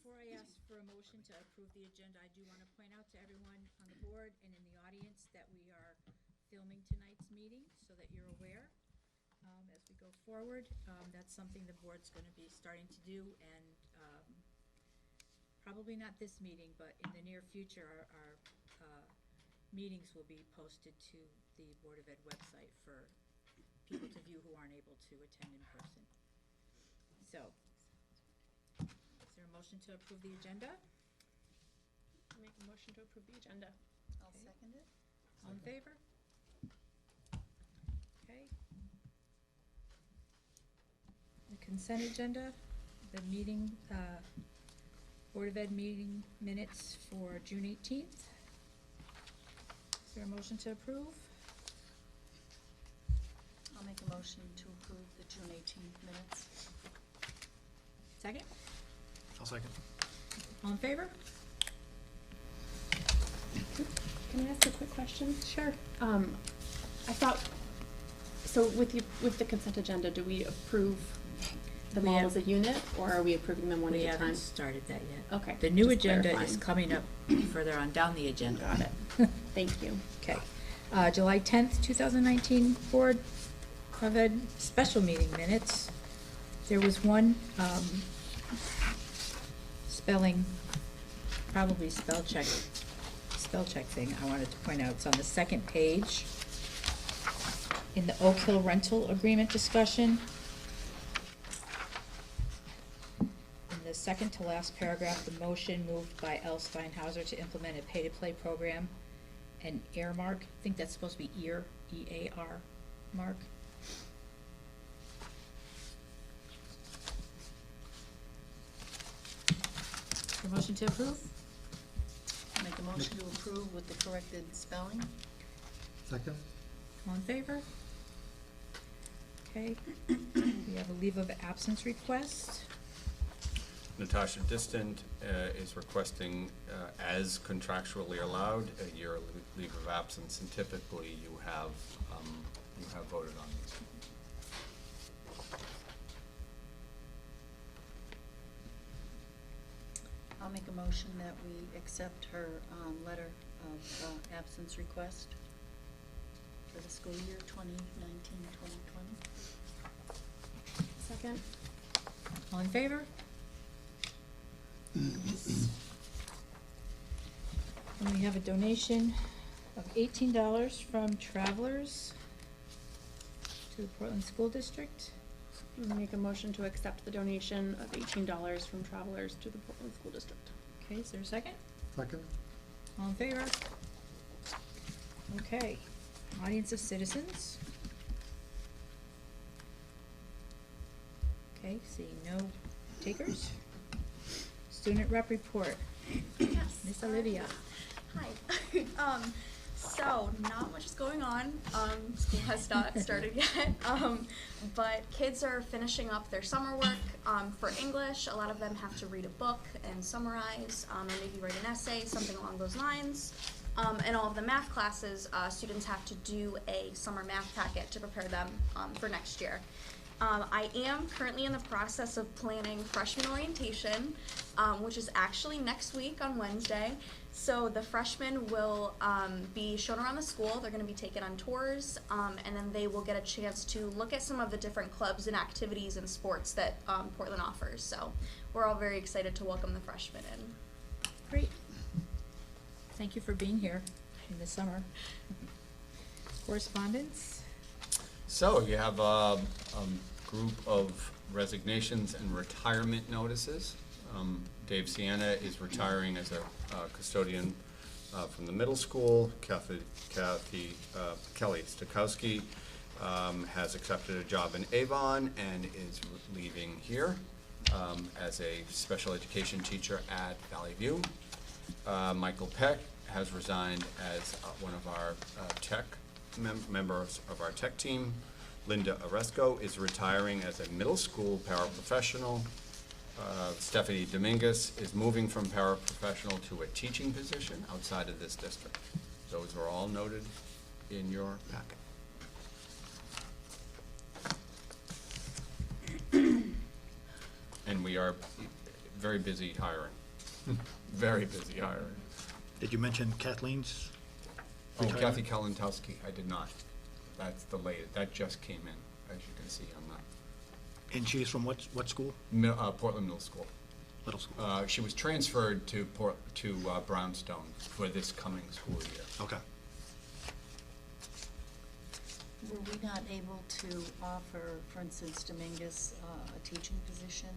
Before I ask for a motion to approve the agenda, I do want to point out to everyone on the board and in the audience that we are filming tonight's meeting, so that you're aware. As we go forward, that's something the board's going to be starting to do, and probably not this meeting, but in the near future, our meetings will be posted to the Board of Ed website for people to view who aren't able to attend in person. So, is there a motion to approve the agenda? I'll make a motion to approve the agenda. I'll Okay. second it. All in favor? Okay. The consent agenda, the meeting, Board of Ed meeting minutes for June 18th. Is there a motion to approve? I'll make a motion to approve the June 18th minutes. Second? I'll second. All in favor? Can I ask a quick question? Sure. I thought, so with the consent agenda, do we approve them We all have- as a unit, or are we approving them one We at a time? haven't started that yet. Okay. The new just agenda is clarifying. coming up further on down the agenda. Got it. Thank you. Okay. July 10th, 2019 Board of Ed special meeting minutes. There was one spelling, probably spell check thing I wanted to point out. It's on the second page in the Oak Hill rental agreement discussion. In the second to last paragraph, the motion moved by L. Steinhauser to implement a pay-to-play program and earmark, I think that's supposed to be ear, E-A-R, mark. Your motion to approve? I'll make a motion to approve with the corrected spelling. Second? All in favor? Okay. We have a leave of absence request. Natasha Distant is requesting, as contractually allowed, a year leave of absence, and typically you have voted on these. I'll make a motion that we accept her letter of absence request for the school year 2019-2020. Second? All in favor? And we have a donation of $18 from Travelers to the Portland School District. I'll make a motion to accept the donation of $18 from Travelers to the Portland School District. Okay, is there a second? Second? All in favor? Okay, audience of citizens. Okay, seeing no takers. Student rep report. Yes. Miss Olivia. Hi. So not much is going on. School has not started yet. But kids are finishing up their summer work for English. A lot of them have to read a book and summarize, or maybe write an essay, something along those lines. And all of the math classes, students have to do a summer math packet to prepare them for next year. I am currently in the process of planning Freshman Orientation, which is actually next week on Wednesday. So the freshmen will be shown around the school. They're going to be taken on tours, and then they will get a chance to look at some of the different clubs and activities and sports that Portland offers. So we're all very excited to welcome the freshmen in. Great. Thank you for being here in the summer. Correspondence? So you have a group of resignations and retirement notices. Dave Sienna is retiring as a custodian from the middle school. Kelly Stokowski has accepted a job in Avon and is leaving here as a special education teacher at Valley View. Michael Peck has resigned as one of our members of our tech team. Linda Oresco is retiring as a middle school paraprofessional. Stephanie Dominguez is moving from paraprofessional to a teaching position outside of this district. Those are all noted in your packet. And we are very busy hiring. Very busy hiring. Did you mention Kathleen's Oh, retirement? Kathy Kalentowski, I did not. That's the latest, that just came in, as you can see on And she's from what school? Portland Middle School. Middle school. She was transferred to Brownstone for this coming school year. Okay. Were we not able to offer, for instance, Dominguez a teaching position?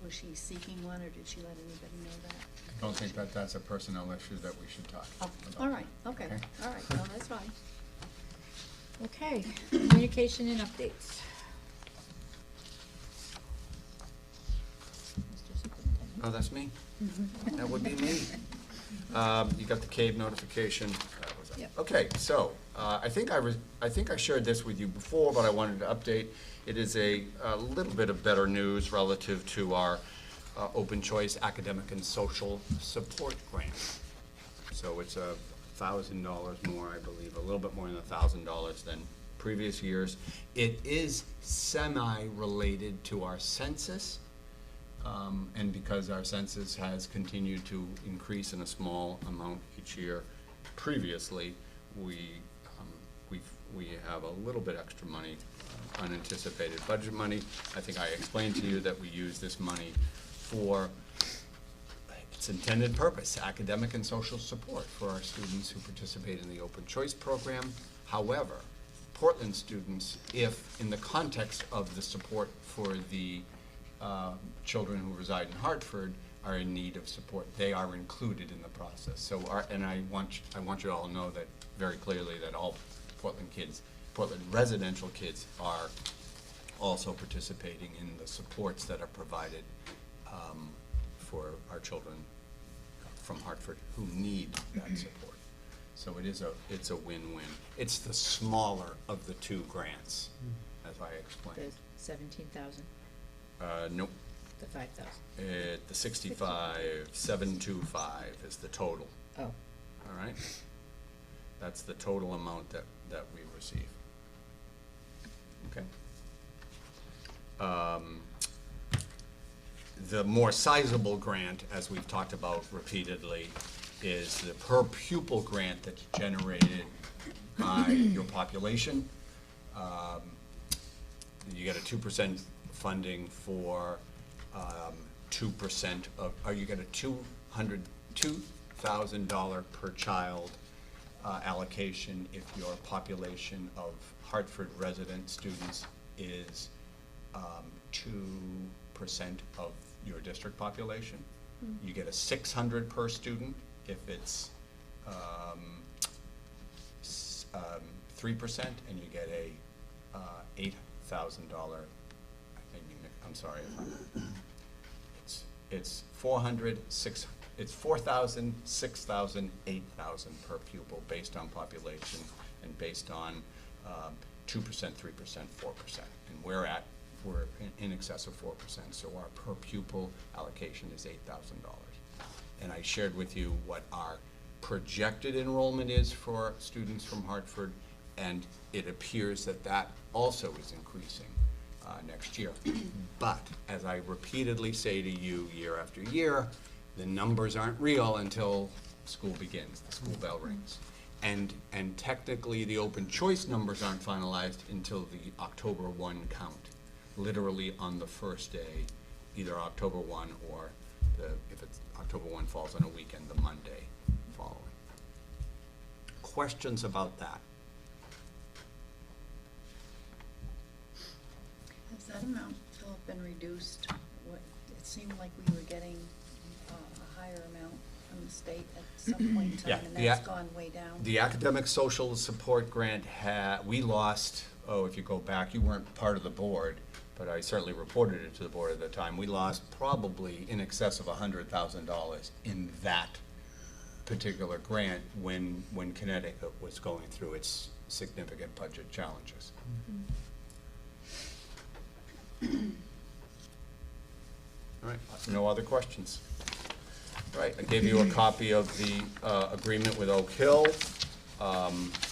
Was she seeking one, or did she let anybody know that? I don't think that that's a personnel issue that we should talk Oh, about. all right, okay, Okay. all right, no, that's fine. Okay, communication and updates. Mr. Superintendent. Oh, that's me? That would be me. You got the cave notification. That was it. Yep. Okay, so, I think I shared this with you before, but I wanted to update. It is a little bit of better news relative to our open choice academic and social support grant. So it's $1,000 more, I believe, a little bit more than $1,000 than previous years. It is semi-related to our census. And because our census has continued to increase in a small amount each year previously, we have a little bit extra money, unanticipated budget money. I think I explained to you that we use this money for its intended purpose, academic and social support for our students who participate in the open choice program. However, Portland students, if in the context of the support for the children who reside in Hartford are in need of support, they are included in the process. So and I want you all to know that very clearly that all Portland residential kids are also participating in the supports that are provided for our children from Hartford who need that support. So it's a win-win. It's the smaller of the two grants, as I The explained. 17,000, Nope. the 5,000. The 65,725 is the total, Oh, all right? That's the total amount that we receive. Okay? The more sizable grant, as we've talked about repeatedly, is the per pupil grant that's generated by your population. You get a 2% funding for 2% of, or you get a $2,000 per child allocation if your population of Hartford resident students is 2% of your district population. You get a $600 per student if it's 3%, and you get a $8,000. I'm sorry, it's 400, it's 4,000, 6,000, 8,000 per pupil based on population and based on 2%, 3%, 4%. And we're in excess of 4%, so our per pupil allocation is $8,000. And I shared with you what our projected enrollment is for students from Hartford, and it appears that that also is increasing next year. But as I repeatedly say to you year after year, the numbers aren't real until school begins, the school bell rings. And technically, the open choice numbers aren't finalized until the October 1 count, literally on the first day, either October 1 or if it's October 1 falls on a weekend, the Monday following. Questions about that? Has that amount, Philip, been reduced? It seemed like we were getting a higher amount from the state at some point in Yeah, time, and that's gone way down. The academic social support grant we lost, if you go back, you weren't part of the board, but I certainly reported it to the board at the time. We lost probably in excess of $100,000 in that particular grant when Connecticut was going through its significant budget challenges. All right, no other questions? All right, I gave you a copy of the agreement with Oak Hill.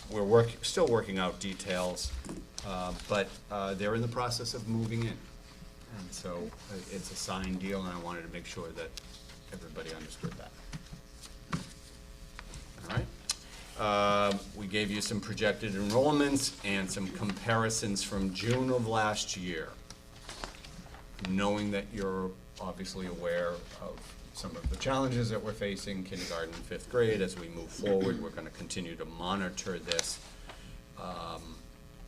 We're still working out details, but they're in the process of moving in. And so it's a signed deal, and I wanted to make sure that everybody understood that. All right. We gave you some projected enrollments and some comparisons from June of last year. Knowing that you're obviously aware of some of the challenges that we're facing, kindergarten, fifth grade, as we move forward, we're gonna continue to monitor this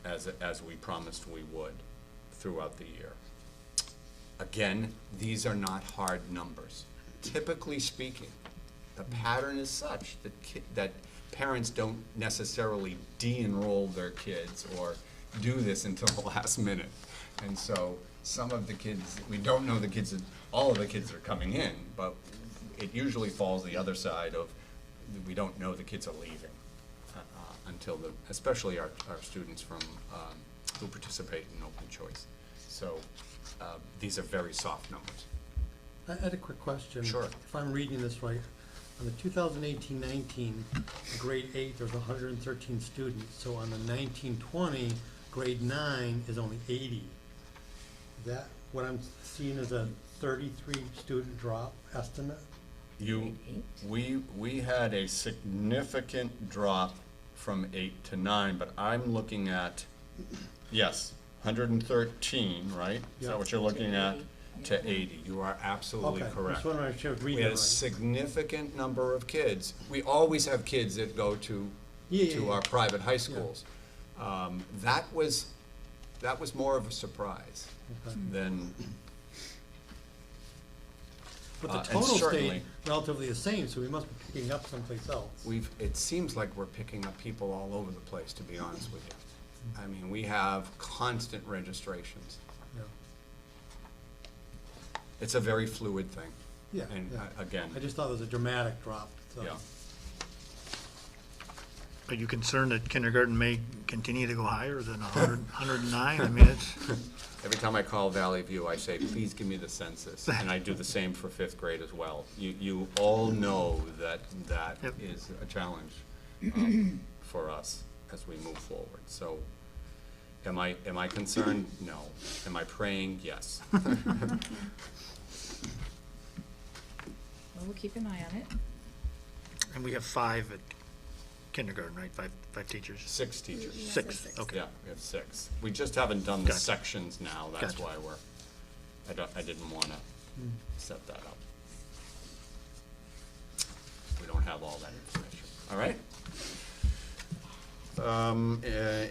as we promised we would throughout the year. Again, these are not hard numbers. Typically speaking, the pattern is such that parents don't necessarily de-enroll their kids or do this until the last minute. And so some of the kids, we don't know all of the kids are coming in, but it usually falls the other side of, we don't know the kids are leaving until especially our students from, who participate in open choice. So these are very soft numbers. I had a quick question. Sure. If I'm reading this right, on the 2018-19, grade 8, there's 113 students. So on the 19-20, grade 9 is only 80. Is that what I'm seeing as a 33 student drop estimate? We had a significant drop from 8 to 9, but I'm looking at, yes, 113, right? Is Yeah. that what you're looking at? To 80. You are absolutely Okay, correct. just wanted to make sure I was We reading had it a right. significant number of kids. We always have kids that go to our private high schools. That was more of a surprise Okay. than, But the and total certainly- stayed relatively the same, so we must be picking up someplace else. it seems like we're picking up people all over the place, to be honest with you. I mean, we have constant registrations. Yeah. It's a very fluid thing. Yeah, And yeah. again, I just thought it was a dramatic drop, so. yeah. Are you concerned that kindergarten may continue to go higher than 100, 109? I mean, it's, Every time I call Valley View, I say, please give me the census. And I do the same for fifth grade as well. You all know that Yep. is a challenge for us as we move forward. So am I concerned? No. Am I praying? Yes. Well, we'll keep an eye on it. and we have 5 at kindergarten, right? Five teachers? 6 teachers. Yeah. 6, okay. Yeah, we have 6. We just haven't done the Gotcha. sections now. That's Gotcha. why I didn't want to set that up. We don't have all that information. All right?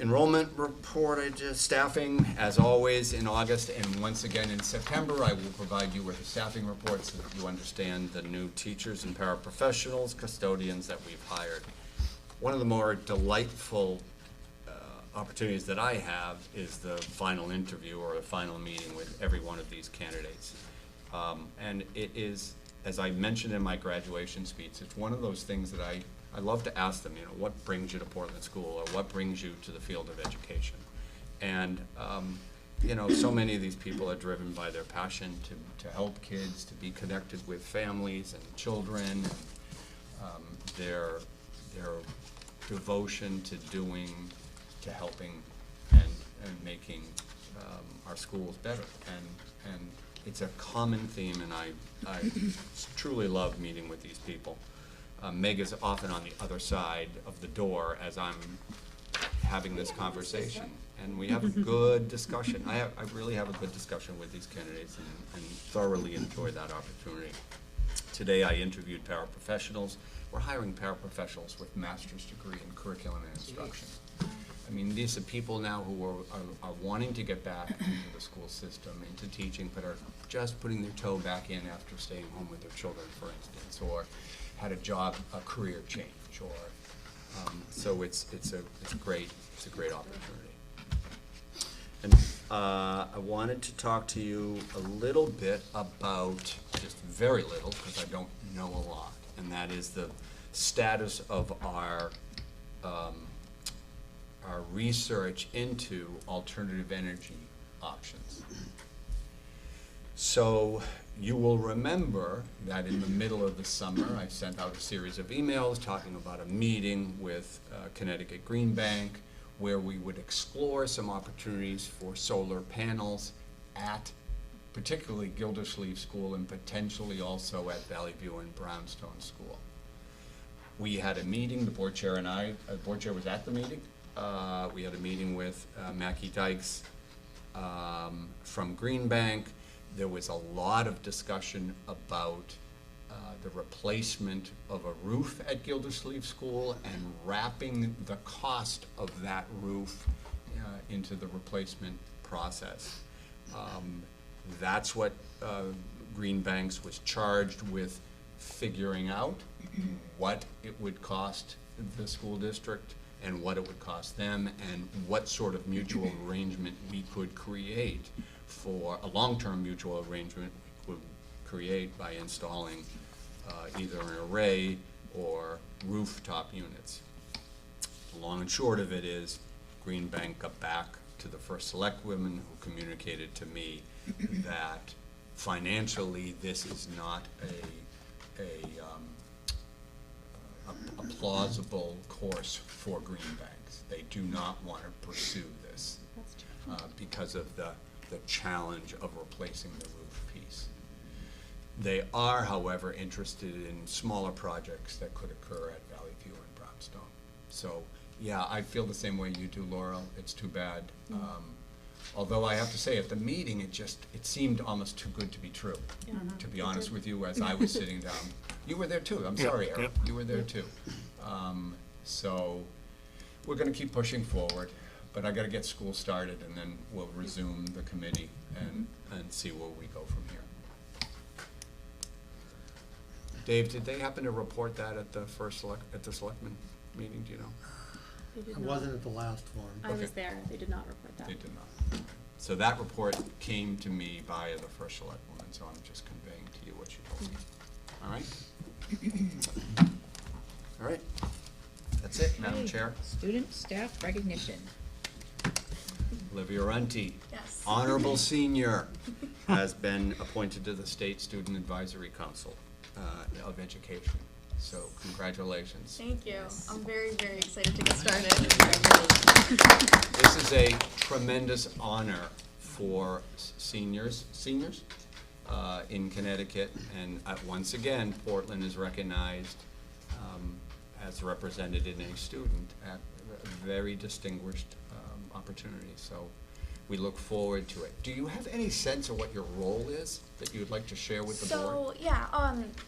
Enrollment report, staffing, as always, in August and once again in September. I will provide you with a staffing report so that you understand the new teachers and paraprofessionals, custodians that we've hired. One of the more delightful opportunities that I have is the final interview or the final meeting with every one of these candidates. And it is, as I mentioned in my graduation speech, it's one of those things that I love to ask them, what brings you to Portland School, or what brings you to the field of education? And, so many of these people are driven by their passion to help kids, to be connected with families and children, and their devotion to helping and making our schools better. And it's a common theme, and I truly love meeting with these people. Meg is often on the other side of the door as I'm having this conversation, and we have a good discussion. I really have a good discussion with these candidates and thoroughly enjoy that opportunity. Today I interviewed paraprofessionals. We're hiring paraprofessionals with master's degree in curriculum and instruction. I mean, these are people now who are wanting to get back into the school system, into teaching, but are just putting their toe back in after staying home with their children, for instance, or had a career change, or so it's a great opportunity. And I wanted to talk to you a little bit about, just very little, because I don't know a lot, and that is the status of our research into alternative energy options. So you will remember that in the middle of the summer, I sent out a series of emails talking about a meeting with Connecticut Green Bank, where we would explore some opportunities for solar panels at particularly Gildersleeve School and potentially also at Valley View and Brownstone School. We had a meeting, the board chair and I, the board chair was at the meeting. We had a meeting with Mackie Dykes from Green Bank. There was a lot of discussion about the replacement of a roof at Gildersleeve School and wrapping the cost of that roof into the replacement process. That's what Green Banks was charged with figuring out, what it would cost the school district and what it would cost them, and what sort of mutual arrangement we could create for a long-term mutual arrangement we could create by installing either an array or rooftop units. The long and short of it is Green Bank got back to the first select women who communicated to me that financially this is not a plausible course for Green Banks. They do not want to pursue this because of the challenge of replacing the roof piece. They are, however, interested in smaller projects that could occur at Valley View and Brownstone. So, yeah, I feel the same way you do, Laurel. It's too bad. Although I have to say, at the meeting, it seemed almost too good to be true. Yeah. To be honest with you, as I was sitting down. You were there too. I'm sorry, Eric. Yep. You were there too. So we're going to keep pushing forward, but I got to get school started, and then we'll resume the committee and see where we go from here. Dave, did they happen to report that at the selectmen meeting? Do you know? They did I not. wasn't at the last one. I was Okay. there. They did not report that. They did not. So that report came to me via the first selectwoman, so I'm just conveying to you what she told me. All right? All right. That's it, Madam Okay. Chair. Student staff recognition. Olivia Runty, Yes. honorable senior, has been appointed to the State Student Advisory Council of Education. So congratulations. Thank you. I'm very, very excited to get started. This is a tremendous honor for seniors in Connecticut, and once again, Portland is recognized as represented in a student at a very distinguished opportunity. So we look forward to it. Do you have any sense of what your role is that you would like to share with the board?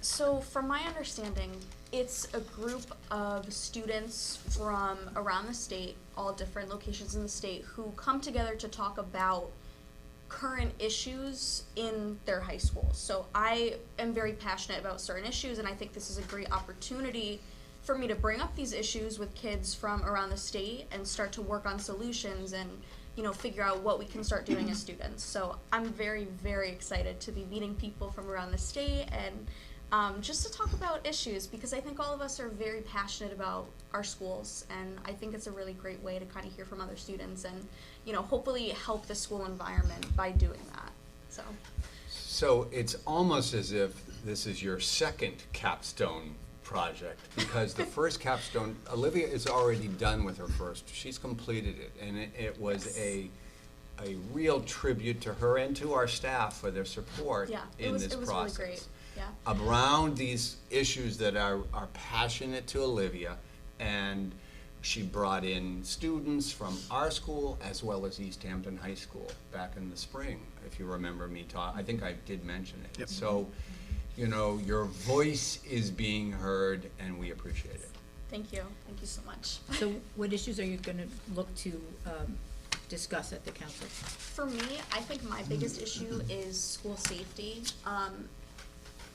So from my understanding, it's a group of students from around the state, all different locations in the state, who come together to talk about current issues in their high school. So I am very passionate about certain issues, and I think this is a great opportunity for me to bring up these issues with kids from around the state and start to work on solutions and, you know, figure out what we can start doing as students. So I'm very, very excited to be meeting people from around the state and just to talk about issues, because I think all of us are very passionate about our schools, and I think it's a really great way to kind of hear from other students and, you know, hopefully help the school environment by doing that. So it's almost as if this is your second capstone project, because the first capstone, Olivia is already done with her first. She's completed it, and it was a real tribute to her and to our staff for their support in this process. Really great. Yeah. Around these issues that are passionate to Olivia, and she brought in students from our school as well as East Hampton High School back in the spring, if you remember me I think I did mention it. Yep. So, you know, your voice is being heard, and we appreciate it. Thank you. Thank you so much. So what issues are you going to look to discuss at the council? For me, I think my biggest issue is school safety.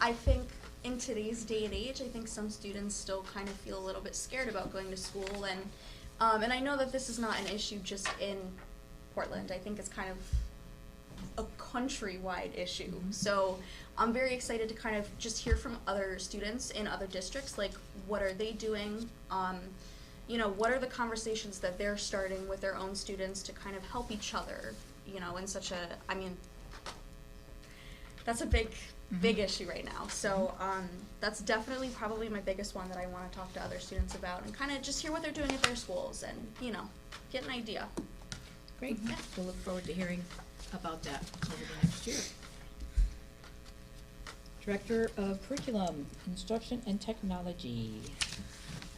I think in today's day and age, I think some students still kind of feel a little bit scared about going to school, and I know that this is not an issue just in Portland. I think it's kind of a countrywide issue. So I'm very excited to kind of just hear from other students in other districts, like what are they doing, you know, what are the conversations that they're starting with their own students to kind of help each other, you know, in such a, I mean, that's a big issue right now. So that's definitely probably my biggest one that I want to talk to other students about and kind of just hear what they're doing at their schools and, you know, get an idea. Great. We'll look forward to hearing about that over the next year. Director of Curriculum, Instruction and Technology.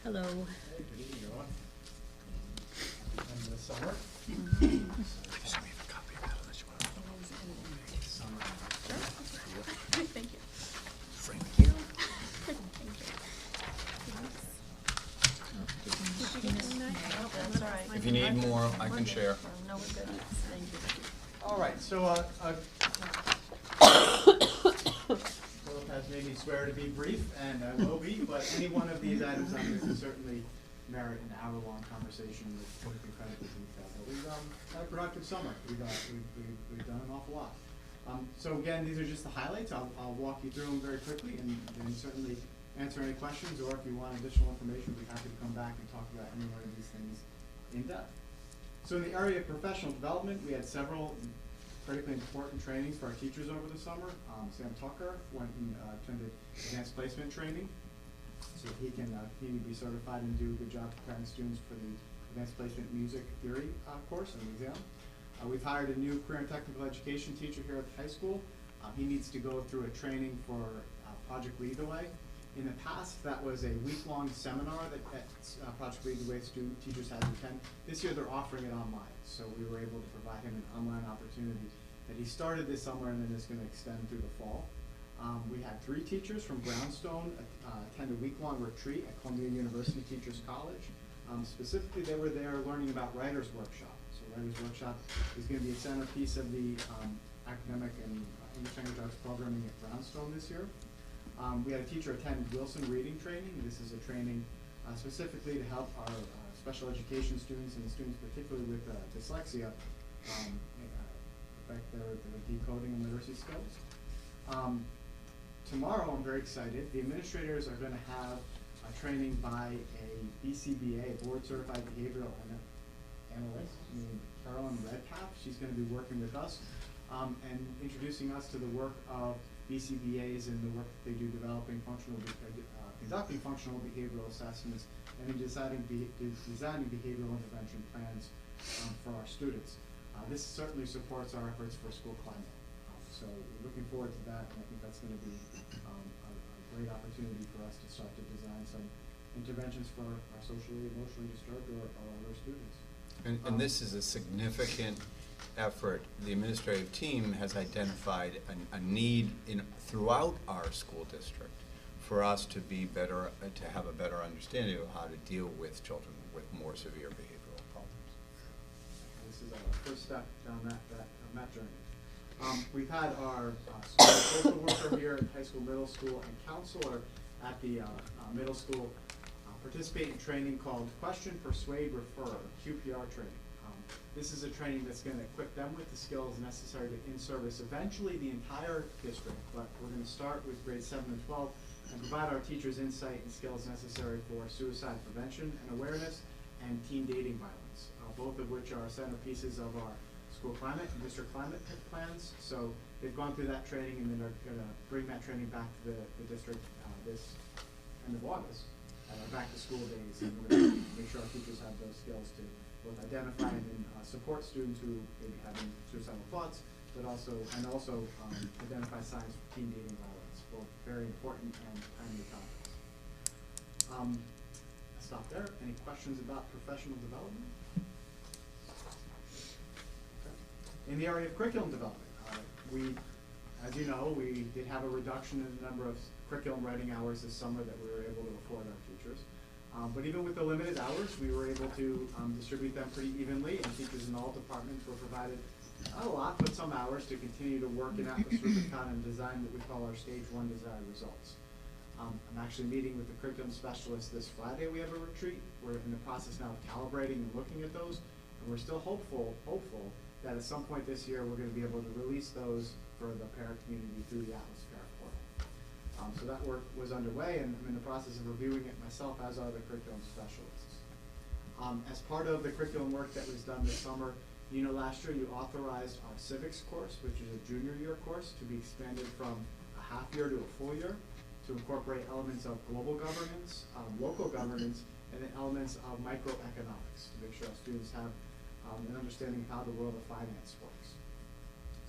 Hello. Hey, good evening, everyone. And this summer, Thank you. Frame it here. That's all right. If you need more, I We're can good. share. No, we're good. Thank you. all right, so, Philip has made me swear to be brief, and I will be, but any one of these items on here can certainly merit an hour-long conversation with incredible detail. But we've had a productive summer. We've done an awful lot. So again, these are just the highlights. I'll walk you through them very quickly and certainly answer any questions, or if you want additional information, we'd be happy to come back and talk about any one of these things in depth. So in the area of professional development, we had several critically important trainings for our teachers over the summer. Sam Tucker went and attended advanced placement training, so he can continue to be certified and do a good job preparing students for the advanced placement music theory course and exam. We've hired a new career and technical education teacher here at the high school. He needs to go through a training for Project Lead the Way. In the past, that was a week-long seminar that Project Lead the Way teachers had to attend. This year, they're offering it online, so we were able to provide him an online opportunity that he started this summer and then is going to extend through the fall. We had 3 teachers from Brownstone attend a week-long retreat at Columbia University Teachers College. Specifically, they were there learning about Writers' Workshop. So Writers' Workshop is going to be a centerpiece of the academic and English language arts programming at Brownstone this year. We had a teacher attend Wilson reading training. This is a training specifically to help our special education students and students particularly with dyslexia affect their decoding and literacy skills. Tomorrow, I'm very excited. The administrators are going to have a training by a BCBA, Board Certified Behavioral Analyst, named Carolyn Redpath. She's going to be working with us and introducing us to the work of BCBAs and the work that they do conducting functional behavioral assessments and in designing behavioral intervention plans for our students. This certainly supports our efforts for school climate. So we're looking forward to that, and I think that's going to be a great opportunity for us to start to design some interventions for our socially, emotionally disturbed or other students. And this is a significant effort. The administrative team has identified a need throughout our school district for us to be better, to have a better understanding of how to deal with children with more severe behavioral problems. This is our first step down that journey. We've had our school social worker here at high school, middle school, and counselor at the middle school participate in training called Question, Persuade, Refer, QPR training. This is a training that's going to equip them with the skills necessary to in-service eventually the entire district, but we're going to start with grades 7 and 12 and provide our teachers insight and skills necessary for suicide prevention and awareness and teen dating violence, both of which are centerpieces of our school climate and district climate plans. So they've gone through that training and then are going to bring that training back to the district this end of August at our back-to-school days, and we're going to make sure our teachers have those skills to both identify and support students who may be having suicidal thoughts, but also identify signs of teen dating violence, both very important and timely topics. I'll stop there. Any questions about professional development? Okay. In the area of curriculum development, as you know, we did have a reduction in the number of curriculum writing hours this summer that we were able to afford our teachers. But even with the limited hours, we were able to distribute them pretty evenly, and teachers in all departments were provided, not a lot, but some hours to continue to work in Atlas Rubicon and design what we call our Stage 1 desired results. I'm actually meeting with the curriculum specialist this Friday. We have a retreat. We're in the process now of calibrating and looking at those, and we're still hopeful that at some point this year we're going to be able to release those for the parent community through the Atlas Parent Portal. So that work was underway, and I'm in the process of reviewing it myself, as are the curriculum specialists. As part of the curriculum work that was done this summer, last year you authorized our civics course, which is a junior year course, to be expanded from a half year to a full year to incorporate elements of global governance, local governance, and then elements of microeconomics to make sure our students have an understanding of how the world of finance works.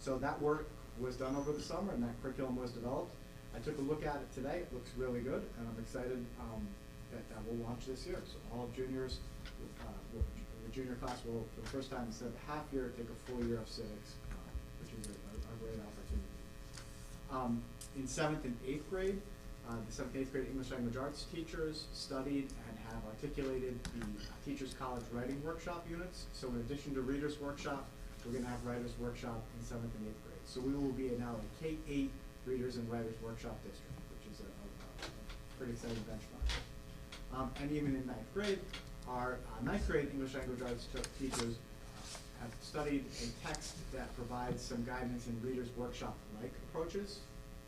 So that work was done over the summer, and that curriculum was developed. I took a look at it today. It looks really good, and I'm excited that we'll launch this year. So all juniors, the junior class will, for the first time instead of a half year, take a full year of civics, which is a great opportunity. In 7th and 8th grade, the 7th and 8th grade English language arts teachers studied and have articulated the Teachers College Writing Workshop units. So in addition to Readers Workshop, we're going to have Writers Workshop in 7th and 8th grade. So we will be now a K-8 Readers and Writers Workshop district, which is a pretty exciting benchmark. And even in 9th grade, our 9th grade English language arts teachers have studied a text that provides some guidance in Readers Workshop-like approaches,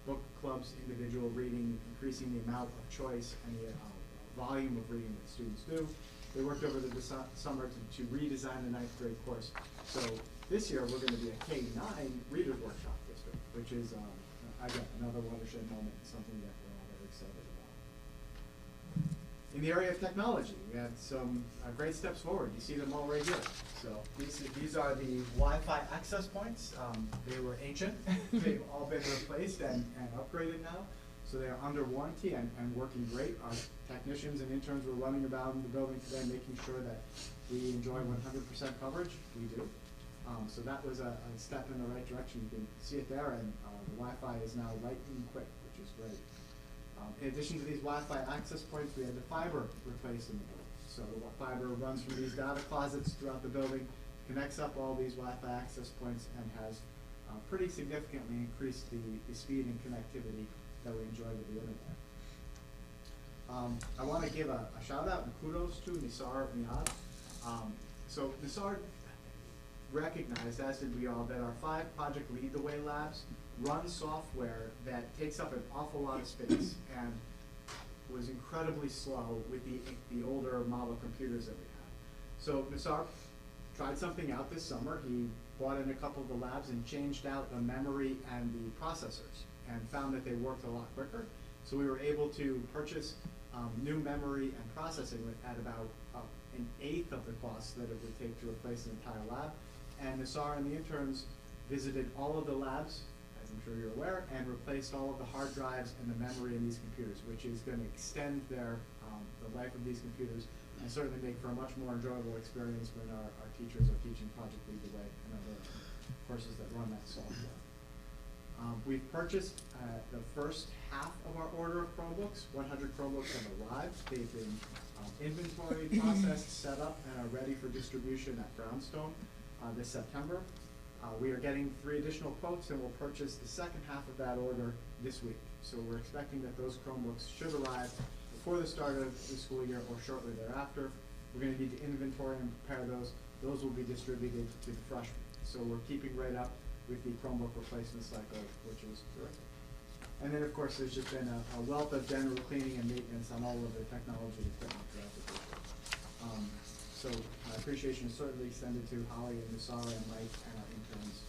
book clubs, individual reading, increasing the amount of choice and the volume of reading that students do. They worked over the summer to redesign the 9th grade course. So this year, we're going to be a K-9 Readers Workshop district, which is, again, another watershed moment, something that we're all very excited about. In the area of technology, we had some great steps forward. You see them all right here. So these are the Wi-Fi access points. They were ancient. They've all been replaced and upgraded now. So they are under warranty and working great. Our technicians and interns were running about in the building today making sure that we enjoy 100% coverage. We do. So that was a step in the right direction. You can see it there, and the Wi-Fi is now lightning quick, which is great. In addition to these Wi-Fi access points, we had the fiber replaced in the building. So the fiber runs from these data closets throughout the building, connects up all these Wi-Fi access points, and has pretty significantly increased the speed and connectivity that we enjoy with the internet. I want to give a shout out and kudos to Nisar Miad. So Nisar recognized, as did we all, that our 5 Project Lead the Way labs run software that takes up an awful lot of space and was incredibly slow with the older model computers that we had. So Nisar tried something out this summer. He bought in a couple of the labs and changed out the memory and the processors and found that they worked a lot quicker. So we were able to purchase new memory and processing at about an 1/8 of the cost that it would take to replace an entire lab. And Nisar and the interns visited all of the labs, as I'm sure you're aware, and replaced all of the hard drives and the memory in these computers, which is going to extend the life of these computers and certainly make for a much more enjoyable experience when our teachers are teaching Project Lead the Way and other courses that run that software. We've purchased the first half of our order of Chromebooks. 100 Chromebooks have arrived. They've been inventory processed, set up, and are ready for distribution at Brownstone this September. We are getting 3 additional quotes, and we'll purchase the second half of that order this week. So we're expecting that those Chromebooks should arrive before the start of the school year or shortly thereafter. We're going to need to inventory and prepare those. Those will be distributed to the freshmen. So we're keeping right up with the Chromebook replacement cycle, which is terrific. And then, of course, there's just been a wealth of general cleaning and maintenance on all of the technology equipment throughout the district. So my appreciation is certainly extended to Holly and Nisara and Mike and our interns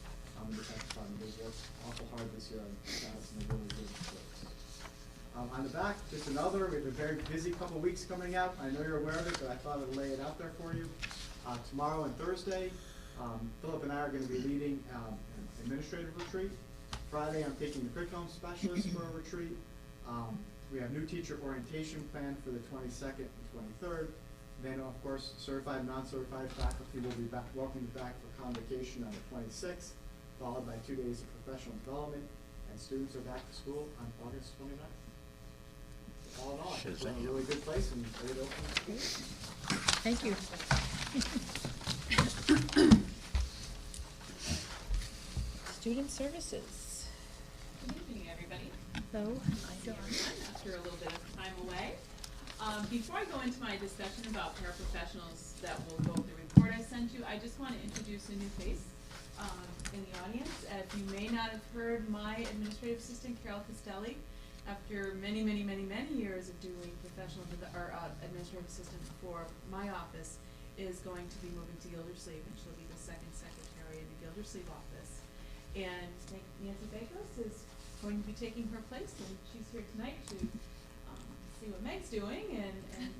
in the tech department. They've worked awful hard this year and got us in a really good place. On the back, just another, we have a very busy couple weeks coming out. I know you're aware of it, but I thought I'd lay it out there for you. Tomorrow and Thursday, Philip and I are going to be leading an administrative retreat. Friday, I'm taking the curriculum specialist for a retreat. We have new teacher orientation planned for the 22nd and 23rd. Then, of course, certified and non-certified faculty will be welcomed back for convocation on the 26th, followed by 2 days of professional development, and students are back to school on August 29th. All in all, I think we're in a really good place and ready to open the school. Thank you. Student Services. Good evening, everybody. Hello. After a little bit of time away. Before I go into my discussion about paraprofessionals that will go with the report I sent you, I just want to introduce a new face in the audience. As you may not have heard, my administrative assistant, Carol Castelli, after many, many, many, many years of doing administrative assistant for my office, is going to be moving to Gildersleeve, and she'll be the second secretary in the Gildersleeve office. And Nancy Bakos is going to be taking her place, and she's here tonight to see what Meg's doing.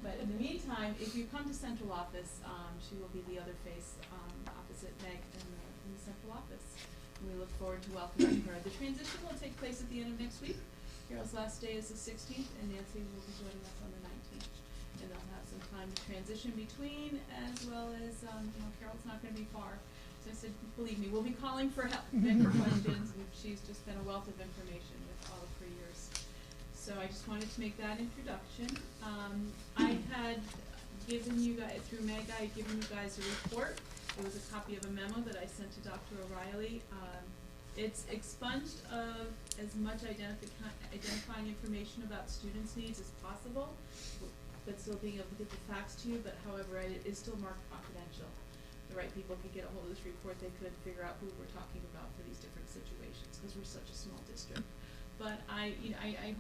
But in the meantime, if you come to central office, she will be the other face opposite Meg in the central office. And we look forward to welcoming her. The transition will take place at the end of next week. Carol's last day is the 16th, and Nancy will be joining us on the 19th. And they'll have some time to transition between, as well as, Carol's not gonna be far. So I said, believe me, we'll be calling for help and for questions, and she's just been a wealth of information with all of her years. So I just wanted to make that introduction. I had given you guys, through Meg, I had given you guys a report. It was a copy of a memo that I sent to Dr. O'Reilly. It's expunged of as much identifying information about students' needs as possible, but still being able to get the facts to you, but however, it is still marked confidential. The right people could get a hold of this report, they could figure out who we're talking about for these different situations, because we're such a small district. But I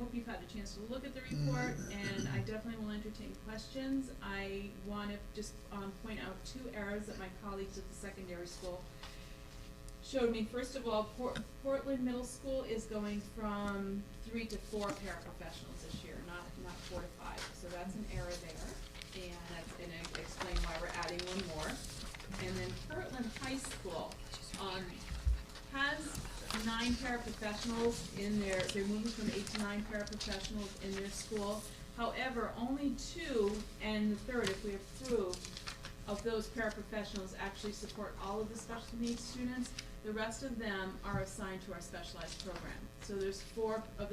hope you've had a chance to look at the report, and I definitely will entertain questions. I want to just point out 2 errors that my colleagues at the secondary school showed me. First of all, Portland Middle School is going from 3 to 4 paraprofessionals this year, not 4 to 5. So that's an error there, and I explain why we're adding 1 more. And then Portland High School has 9 paraprofessionals in their, they're moving from 8 to 9 paraprofessionals in their school. However, only 2, and the 3rd, if we approve, of those paraprofessionals actually support all of the special needs students. The rest of them are assigned to our specialized program. So there's 4 of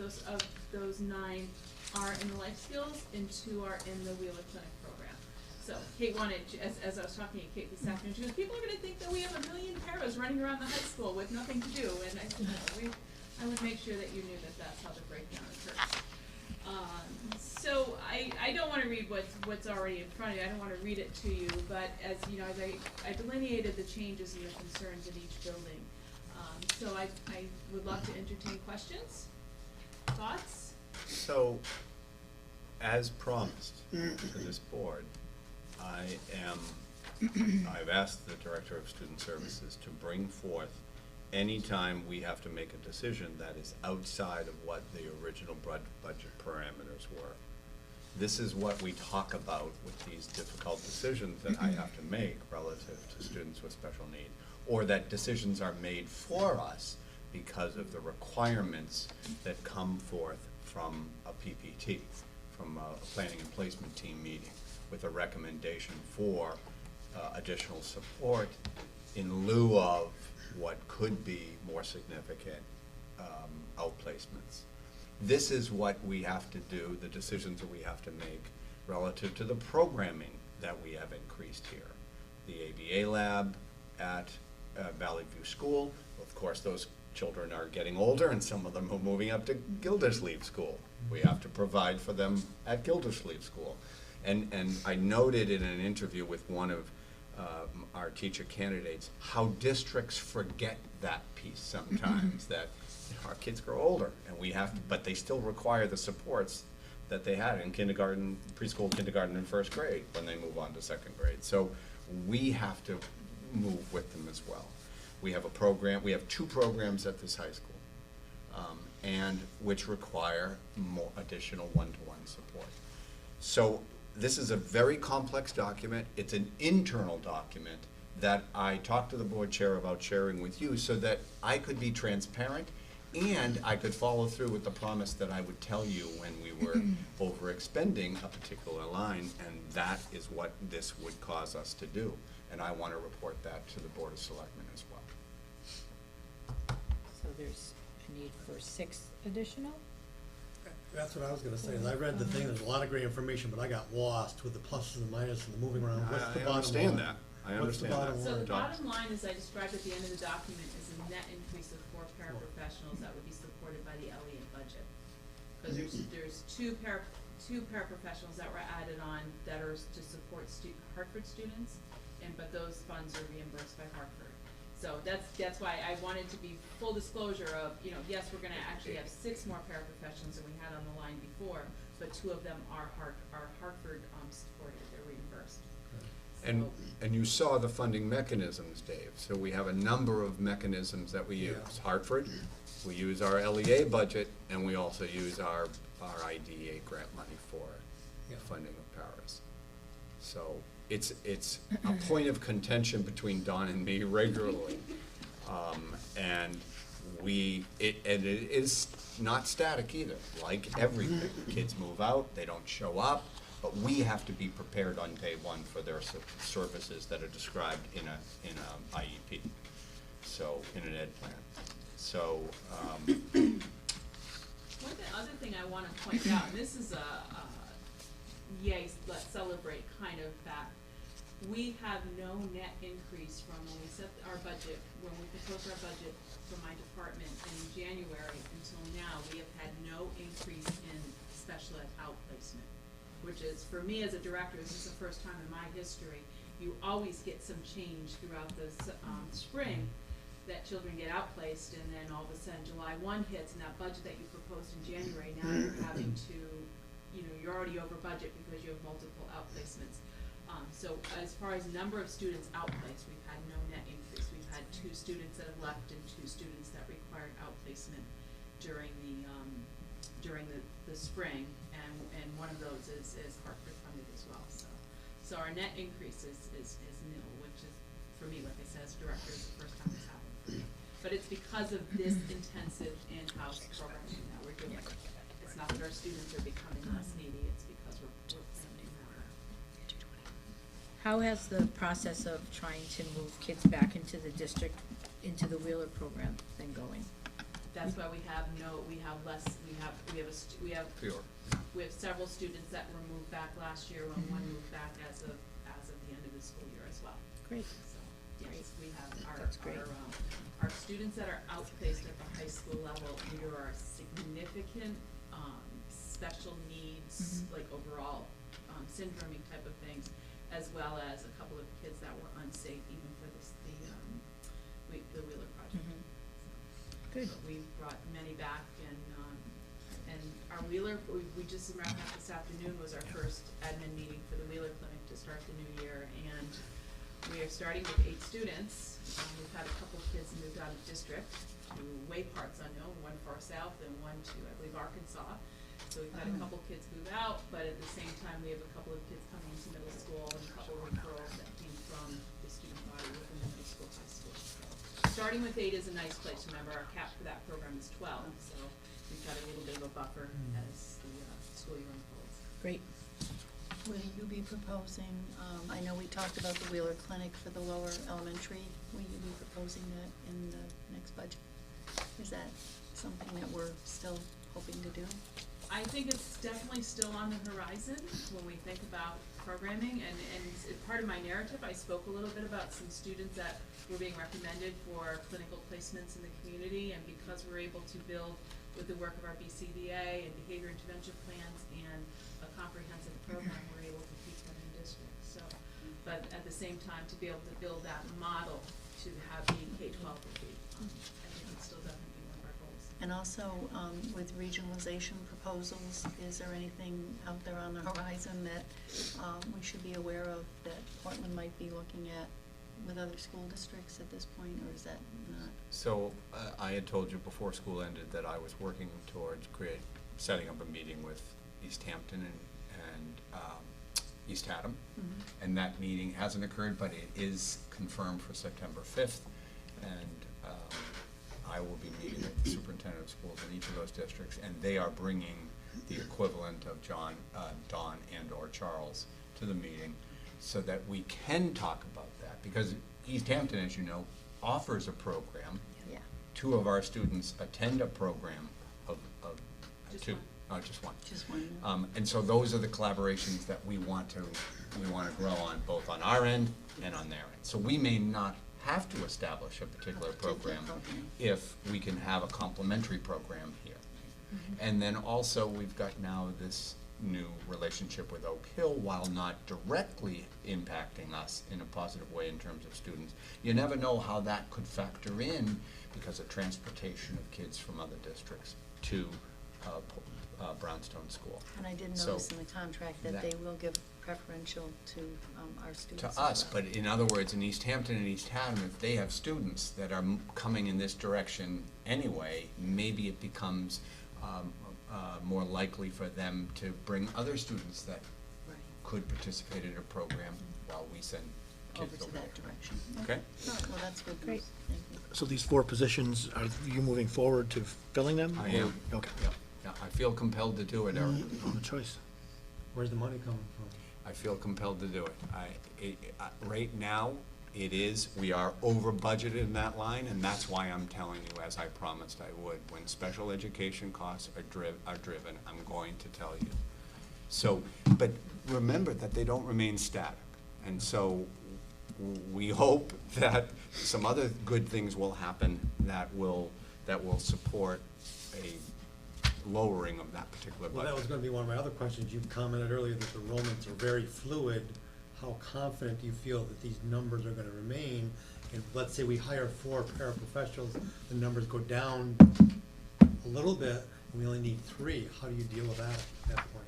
those 9 are in the life skills, and 2 are in the Wheeler Clinic program. So Kate wanted, as I was talking to Kate this afternoon, she goes, people are gonna think that we have a million paras running around the high school with nothing to do. And I said, no, I would make sure that you knew that that's how the breakdown occurs. So I don't wanna read what's already in front of you, I don't wanna read it to you, but as you know, as I delineated the changes and the concerns in each building. So I would love to entertain questions, thoughts? So, as promised to this board, I've asked the Director of Student Services to bring forth anytime we have to make a decision that is outside of what the original budget parameters were. This is what we talk about with these difficult decisions that I have to make relative to students with special need, or that decisions are made for us because of the requirements that come forth from a PPT, from a planning and placement team meeting, with a recommendation for additional support in lieu of what could be more significant outplacements. This is what we have to do, the decisions that we have to make relative to the programming that we have increased here. The ABA lab at Valley View School, of course those children are getting older and some of them are moving up to Gildersleeve School. We have to provide for them at Gildersleeve School. And I noted in an interview with one of our teacher candidates how districts forget that piece sometimes, that our kids grow older and we have to, but they still require the supports that they had in kindergarten, preschool, kindergarten, and 1st grade when they move on to 2nd grade. So we have to move with them as well. We have a program, we have 2 programs at this high school, and which require more additional one-to-one support. So this is a very complex document. It's an internal document that I talked to the board chair about sharing with you so that I could be transparent and I could follow through with the promise that I would tell you when we were overexpending a particular line, and that is what this would cause us to do. And I want to report that to the Board of Selectmen as well. So there's a need for 6 additional? That's what I was gonna say, is I read the thing, there's a lot of great information, but I got lost with the pluses and minuses and the moving around. What's the bottom line? I understand that. I What's the understand bottom that. So the Don? bottom line, as I described at the end of the document, is a net increase of 4 paraprofessionals that would be supported by the LEA budget. Because there's two paraprofessionals that were added on that are to support Hartford students, but those funds are reimbursed by Hartford. So that's why I wanted to be full disclosure of, yes, we're gonna actually have 6 more paraprofessionals than we had on the line before, but 2 of them are Hartford supported, they're reimbursed. And you saw the funding mechanisms, Dave. So we have a number of mechanisms that we use. Yeah. Hartford, we use our LEA budget, and we also use our IDEA grant money for funding of paras. So it's a point of contention between Don and me regularly. And and it is not static either, like everything. Kids move out, they don't show up, but we have to be prepared on day one for their services that are described in a IEP, so, in an ed plan. So, One other thing I want to point out, and this is yay, let's celebrate kind of fact. We have no net increase from when we set our budget, when we proposed our budget for my department in January until now, we have had no increase in special ed outplacement, which is, for me as a director, this is the first time in my history, you always get some change throughout the spring that children get outplaced, and then all of a sudden July 1 hits, and that budget that you proposed in January, now you're having to, you're already over budget because you have multiple outplacements. So as far as number of students outplaced, we've had no net increase. We've had 2 students that have left and 2 students that required outplacement during the spring, and one of those is Hartford funded as well. So our net increase is nil, which is, for me, like I said, as a director, is the first time it's happened for me. But it's because of this intensive in-house programming that we're doing. It's not that our students are becoming less needy, it's because we're planning that. How has the process of trying to move kids back into the district, into the Wheeler program been going? That's why we have several students that were moved back last year, and one moved back as of the end of the school year as well. Great. So, yes, we have That's great. our students that are outplaced at the high school level, either are significant, special needs, like overall, syndrome type of things, as well as a couple of kids that were unsafe even for the Wheeler project. Good. So we've brought many back, and our Wheeler, we just wrapped up this afternoon, was our first admin meeting for the Wheeler Clinic to start the new year, and we are starting with 8 students. We've had a couple of kids moved out of district to way parts unknown, one far south and one to, I believe, Arkansas. So we've had a couple kids move out, but at the same time, we have a couple of kids coming into middle school and a couple of referrals that came from the student body within the middle school, high school. So starting with 8 is a nice place. Remember, our cap for that program is 12, so we've got a little bit of a buffer as the school year unfolds. Great. Will you be proposing, I know we talked about the Wheeler Clinic for the lower elementary, will you be proposing that in the next budget? Is that something that we're still hoping to do? I think it's definitely still on the horizon when we think about programming, and part of my narrative, I spoke a little bit about some students that were being recommended for clinical placements in the community, and because we're able to build with the work of our BCBA and behavior intervention plans and a comprehensive program, we're able to keep them in district. So, but at the same time, to be able to build that model to have the K-12 would be, I think it's still definitely one of our goals. And also, with regionalization proposals, is there anything out there on the horizon that we should be aware of that Portland might be looking at with other school districts at this point, or is that not? So, I had told you before school ended that I was working towards setting up a meeting with East Hampton and East Haddam. And that meeting hasn't occurred, but it is confirmed for September 5th. And I will be meeting with the superintendent of schools in each of those districts, and they are bringing the equivalent of Don and or Charles to the meeting so that we can talk about that. Because East Hampton, as you know, offers a program. Yeah. 2 of our students attend a program of Just 2. one. Oh, just one. Just one. And so those are the collaborations that we want to grow on, both on our end and on their end. So we may not have to establish a particular program if we can have a complementary program here. And then also, we've got now this new relationship with Oak Hill, while not directly impacting us in a positive way in terms of students. You never know how that could factor in because of transportation of kids from other districts to Brownstone School. And I did So notice in the contract that they will give preferential to our students to as us, well. but in other words, in East Hampton and East Haddam, if they have students that are coming in this direction anyway, maybe it becomes more likely for them to bring other students that Right. could participate in a program while we send kids over to over that there. direction. Okay? All right, well, that's good Great. news. Thank you. So these 4 positions, are you moving forward to filling them? I or- am. Okay. Yeah, I feel compelled to do it, Eric. No choice. Where's the money coming from? I feel compelled to do it. Right now, we are over budgeted in that line, and that's why I'm telling you, as I promised I would, when special education costs are driven, I'm going to tell you. So, but remember that they don't remain static. And so we hope that some other good things will happen that will support a lowering of that particular budget. Well, that was gonna be one of my other questions. You commented earlier that the enrollments are very fluid. How confident do you feel that these numbers are gonna remain? And let's say we hire 4 paraprofessionals, the numbers go down a little bit, and we only need 3. How do you deal with that at that point?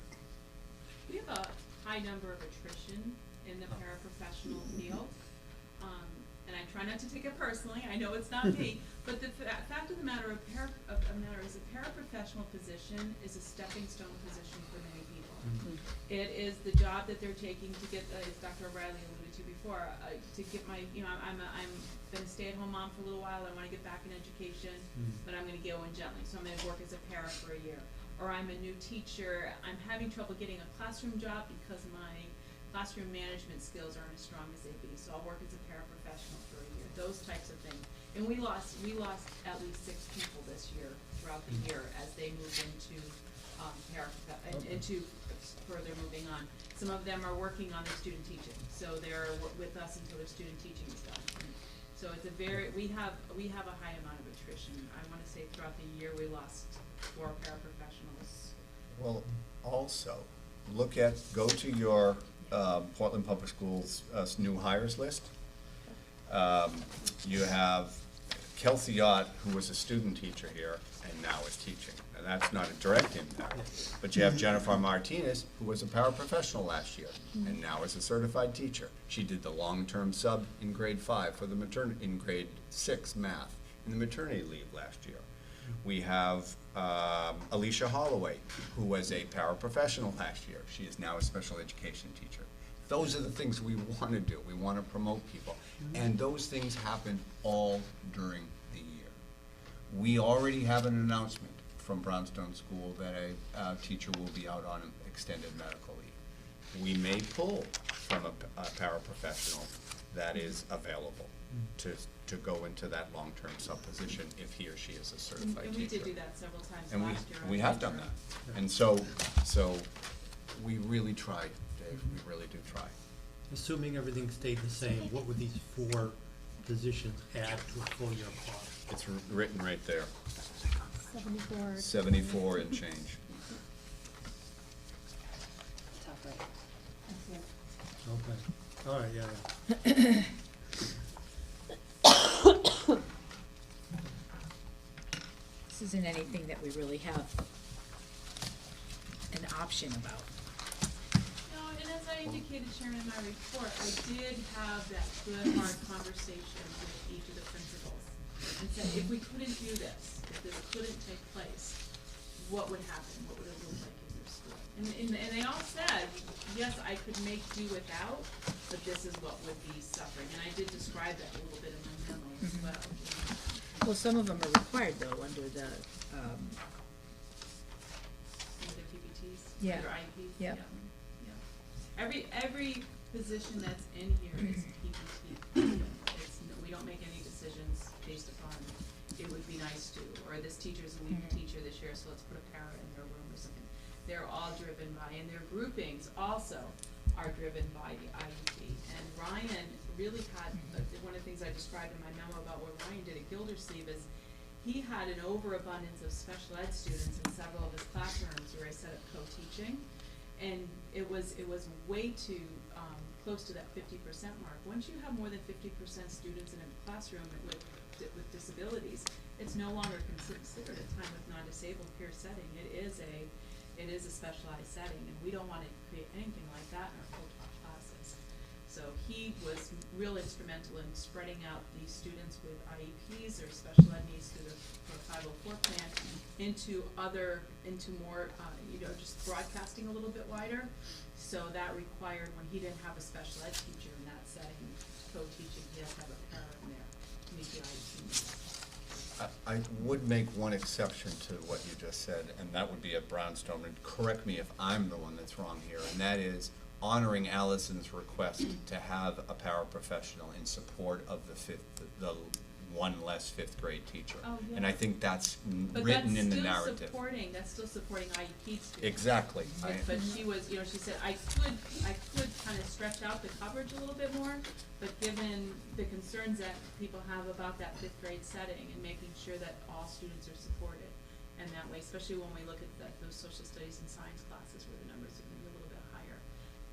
We have a high number of attrition in the paraprofessional field. And I try not to take it personally, I know it's not me, but the fact of the matter is a paraprofessional position is a stepping stone position for many people. It is the job that they're taking to get, as Dr. O'Reilly alluded to before, to get my, I'm been a stay-at-home mom for a little while, I wanna get back in education, but I'm gonna go in gently, so I'm gonna work as a para for a year. Or I'm a new teacher, I'm having trouble getting a classroom job because my classroom management skills aren't as strong as they be, so I'll work as a paraprofessional for a year, those types of things. And we lost at least 6 people this year, throughout the year, as they moved into, into further moving on. Some of them are working on their student teaching, so they're with us until their student teaching is done. So it's we have a high amount of attrition. I wanna say throughout the year, we lost 4 paraprofessionals. Well, also, go to your Portland Public Schools new hires list. You have Kelsey Ott, who was a student teacher here and now is teaching. And that's not a direct impact. But you have Jennifer Martinez, who was a paraprofessional last year and now is a certified teacher. She did the long-term sub in grade 5 for the in grade 6 math in the maternity leave last year. We have Alicia Holloway, who was a paraprofessional last year. She is now a special education teacher. Those are the things we want to do. We want to promote people. And those things happen all during the year. We already have an announcement from Brownstone School that a teacher will be out on extended medical leave. We may pull from a paraprofessional that is available to go into that long-term sub position if he or she is a certified teacher. And we did do that several times And last year. we have done that. And so we really try, Dave, we really do try. Assuming everything stayed the same, what would these 4 positions add to a full year cost? It's written right there, 74. 74 and change. Top right. Okay, all right, yeah. This isn't anything that we really have an option about. No, and as I indicated, Sharon, in my report, I did have that good, hard conversation with each of the principals and said, if we couldn't do this, if this couldn't take place, what would happen? What would it look like in your school? And they all said, yes, I could make do without, but this is what would be suffering. And I did describe that a little bit in my memo as well. Well, some of them are required though, under the, Some of their PPTs, Yeah. their IEPs, Yep. yeah. Every position that's in here is PPT. We don't make any decisions based upon, it would be nice to, or this teacher's a weak teacher this year, so let's put a para in their room or something. They're all driven by, and their groupings also are driven by the IEP. And Ryan really had, one of the things I described in my memo about what Ryan did at Gildersleeve is he had an overabundance of special ed students in several of his classrooms where I set up co-teaching. And it was way too close to that 50% mark. Once you have more than 50% students in a classroom with disabilities, it's no longer considered a time with non-disabled peer setting. It is a specialized setting, and we don't want to create anything like that in our full-time classes. So he was real instrumental in spreading out these students with IEPs or special ed needs through the 504 plan into more, just broadcasting a little bit wider. So that required, when he didn't have a special ed teacher in that setting, co-teaching, he has to have a para in there to meet the IEP needs. I would make one exception to what you just said, and that would be at Brownstone, and correct me if I'm the one that's wrong here, and that is honoring Allison's request to have a paraprofessional in support of the one less fifth grade teacher. Oh, yeah. And I think that's written in the narrative. That's still supporting IEP students. Exactly. But she was, she said, I could kind of stretch out the coverage a little bit more, but given the concerns that people have about that fifth grade setting and making sure that all students are supported, and that way, especially when we look at those social studies and science classes where the numbers are gonna be a little bit higher,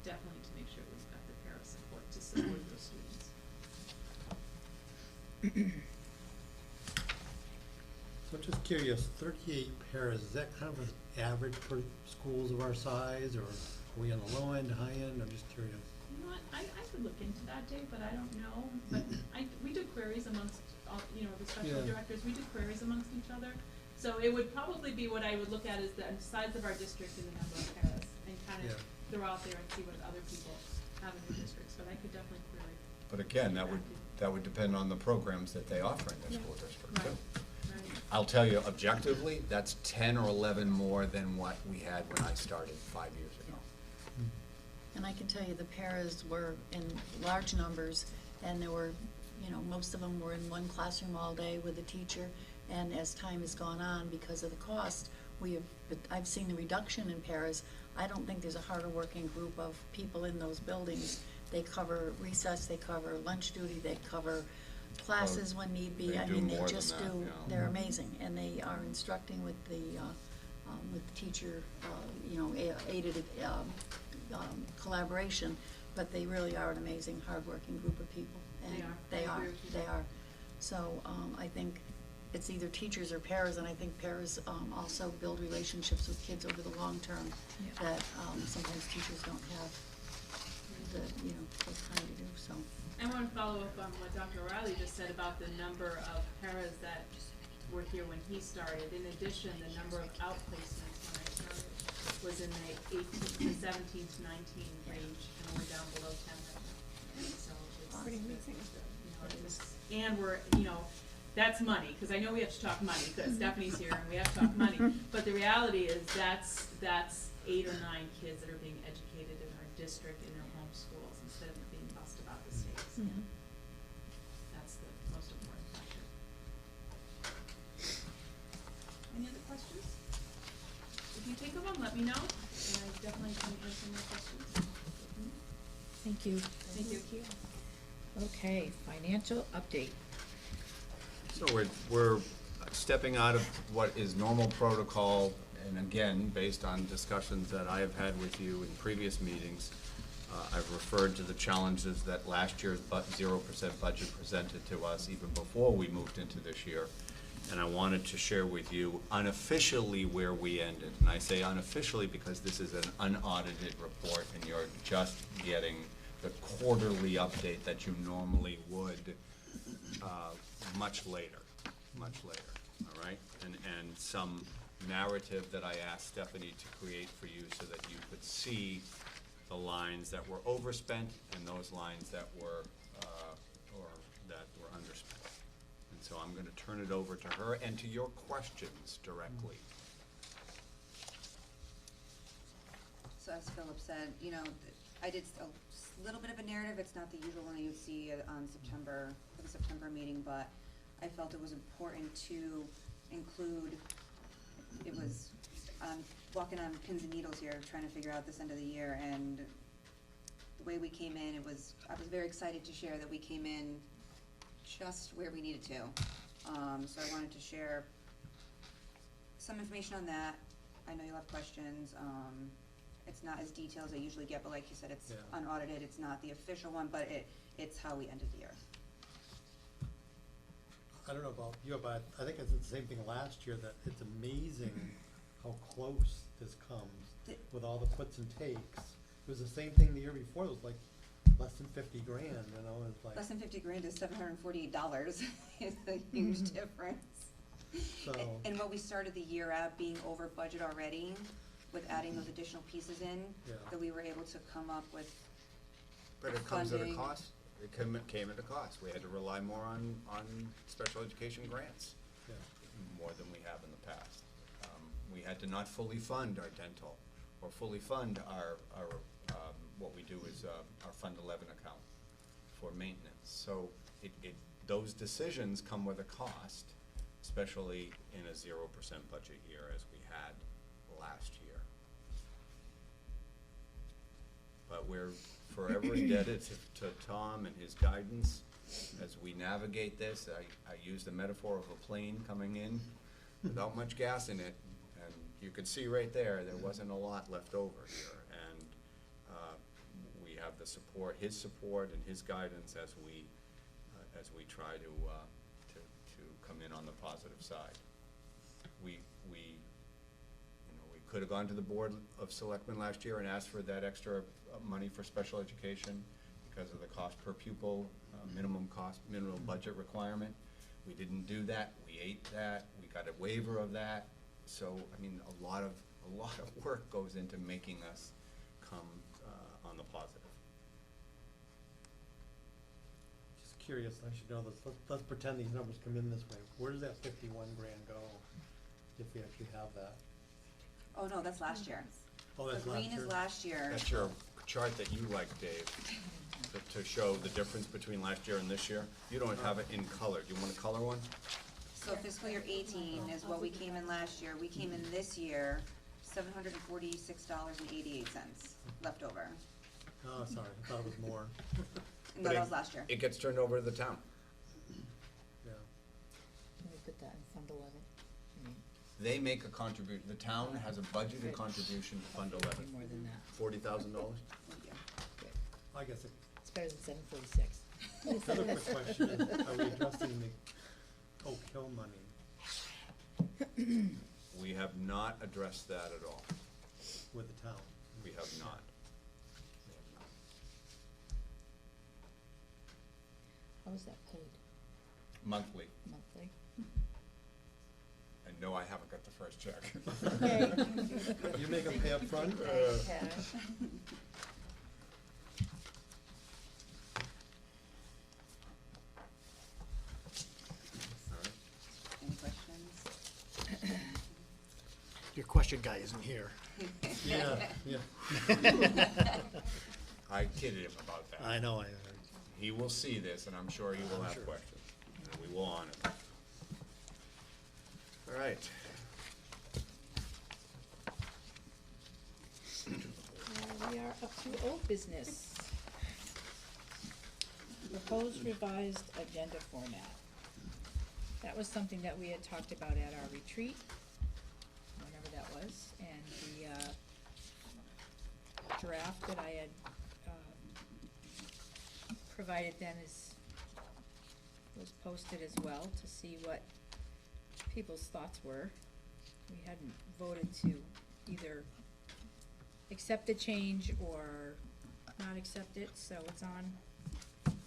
definitely to make sure we've got the para support to support those students. So just curious, 38 paras, is that kind of an average for schools of our size, or are we on the low end, high end? I'm just curious. You know what, I could look into that, Dave, but I don't know, but we do queries amongst, all the special Yeah. directors, we do queries amongst each other. So it would probably be, what I would look at is the size of our district and the number of paras, and kind of Yeah. throw out there and see what other people have in their districts, but I could definitely query. But again, that would depend on the programs that they offer in their Yeah. school district too. Right, right. I'll tell you objectively, that's 10 or 11 more than what we had when I started 5 years ago. And I can tell you the paras were in large numbers, and there were, most of them were in one classroom all day with a teacher. And as time has gone on, because of the cost, I've seen the reduction in paras. I don't think there's a harder working group of people in those buildings. They cover recess, they cover lunch duty, they cover classes when need be. They I do mean, they more than just that, do, yeah. they're amazing. And they are instructing with the teacher, aided collaboration, but they really are an amazing, hardworking group of people. And They are. I agree with you. they are. So, I think it's either teachers or paras, and I think paras, also build relationships with kids over the long term Yeah. that, sometimes teachers don't have the time to do, so. I want to follow up on what Dr. O'Reilly just said about the number of paras that were here when he started. In addition, the number of outplacements when I started was in the 18 to 17 to 19 range, and we're down below 10 right now. So it's Pretty amazing. And we're, that's money, because I know we have to talk money, because Stephanie's here and we have to talk money. But the reality is that's 8 or 9 kids that are being educated in our district in their home schools instead of being bussed about the states. That's the most important factor. Any other questions? If you think of them, let me know, and I definitely can answer more questions. Thank you. Thank you. Okay, financial update. So we're stepping out of what is normal protocol, and again, based on discussions that I have had with you in previous meetings, I've referred to the challenges that last year's 0% budget presented to us even before we moved into this year. And I wanted to share with you unofficially where we ended. And I say unofficially because this is an unaudited report and you're just getting the quarterly update that you normally would much later, all right? And some narrative that I asked Stephanie to create for you so that you could see the lines that were overspent and those lines that were underspent. And so I'm going to turn it over to her and to your questions directly. So as Philip said, I did a little bit of a narrative. It's not the usual one you'd see on for the September meeting, but I felt it was important to include, walking on pins and needles here, trying to figure out this end of the year, and the way we came in, I was very excited to share that we came in just where we needed to. So I wanted to share some information on that. I know you'll have questions. It's not as detailed as I usually get, but like you said, it's unaudited. It's not the official one, but it's how we ended the year. I don't know about you, but I think I said the same thing last year, that it's amazing how close this comes with all the puts and takes. It was the same thing the year before. It was like less than 50 grand, it's like. Less than 50 grand is $748 is a huge difference. So. And what we started the year at being over budget already, with adding those additional pieces in, Yeah. that we were able to come up with But it comes at a funding. cost. It came at a cost. We had to rely more on special education grants, Yeah. more than we have in the past. We had to not fully fund our dental, or fully fund our what we do is our Fund 11 account for maintenance. So those decisions come with a cost, especially in a 0% budget year as we had last year. But we're forever indebted to Tom and his guidance as we navigate this. I used the metaphor of a plane coming in without much gas in it, and you could see right there wasn't a lot left over here. And we have the support, his support and his guidance as we try to come in on the positive side. We could have gone to the Board of Selectmen last year and asked for that extra money for special education because of the cost per pupil, minimum budget requirement. We didn't do that. We ate that. We got a waiver of that. So, I mean, a lot of work goes into making us come on the positive. Just curious, I should know this, let's pretend these numbers come in this way. Where does that 51 grand go, if we actually have that? Oh, no, that's last year. Oh, that's The last green year? is last year. That's your chart that you like, Dave, to show the difference between last year and this year. You don't have it in color. Do you want a color one? So fiscal year 18 is what we came in last year. We came in this year, $746.88 left over. Oh, sorry, I thought it was more. No, But that was last year. It gets turned over to the town. Yeah. Can we put that in Fund 11? I mean, They make a contribution, the town has a budgeted contribution to Fund 11. More than that. $40,000? Yeah. I guess It's better than 746. another quick question is, are we addressing the Oak Hill money? We have not addressed that at all. With the town? We have not. We have not. How is that paid? Monthly. Monthly? And no, I haven't got the first check. Okay. You make them pay up front? Any questions? Your question guy isn't here. Yeah, yeah. I kidded him about that. I know, He will see this, and I'm sure he will I'm have sure. questions, and we will honor them. All right. We are up to old business. Proposed revised agenda format. That was something that we had talked about at our retreat, whenever that was, and the draft that I had provided then was posted as well to see what people's thoughts were. We hadn't voted to either accept the change or not accept it, so it's on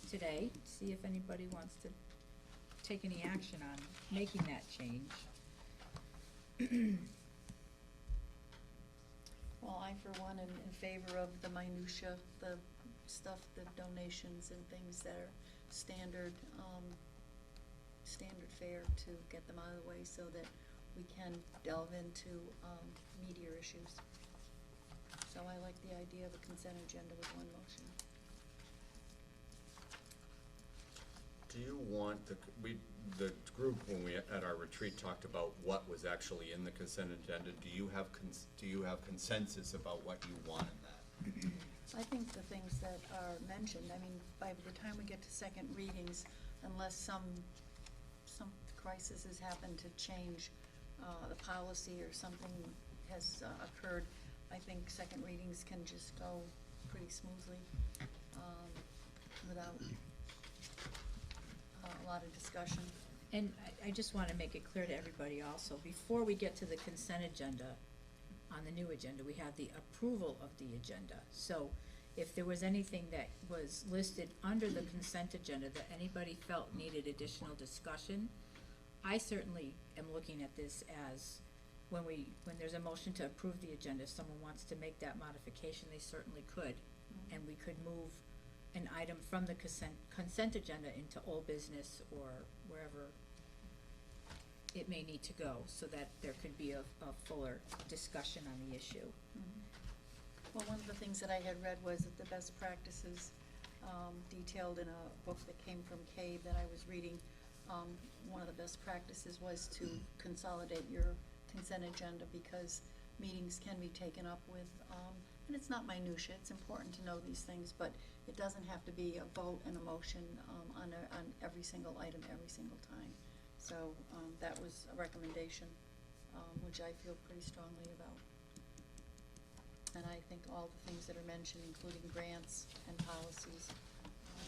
today. See if anybody wants to take any action on making that change. Well, I for one am in favor of the minutia, the stuff, the donations and things that are standard fare to get them out of the way so that we can delve into meatier issues. So I like the idea of a consent agenda with one motion. Do you want, the group, when we, at our retreat, talked about what was actually in the consent agenda, do you have consensus about what you want in that? I think the things that are mentioned, I mean, by the time we get to second readings, unless some crisis has happened to change the policy or something has occurred, I think second readings can just go pretty smoothly without a lot of discussion. And I just wanna make it clear to everybody also, before we get to the consent agenda, on the new agenda, we have the approval of the agenda. So if there was anything that was listed under the consent agenda that anybody felt needed additional discussion, I certainly am looking at this as when there's a motion to approve the agenda, if someone wants to make that modification, they certainly could. And we could move an item from the consent agenda into old business or wherever it may need to go, so that there could be a fuller discussion on the issue. Well, one of the things that I had read was that the best practices, detailed in a book that came from CABE that I was reading, one of the best practices was to consolidate your consent agenda, because meetings can be taken up with, and it's not minutia, it's important to know these things, but it doesn't have to be a vote and a motion, on every single item, every single time. So, that was a recommendation, which I feel pretty strongly about. And I think all the things that are mentioned, including grants and policies,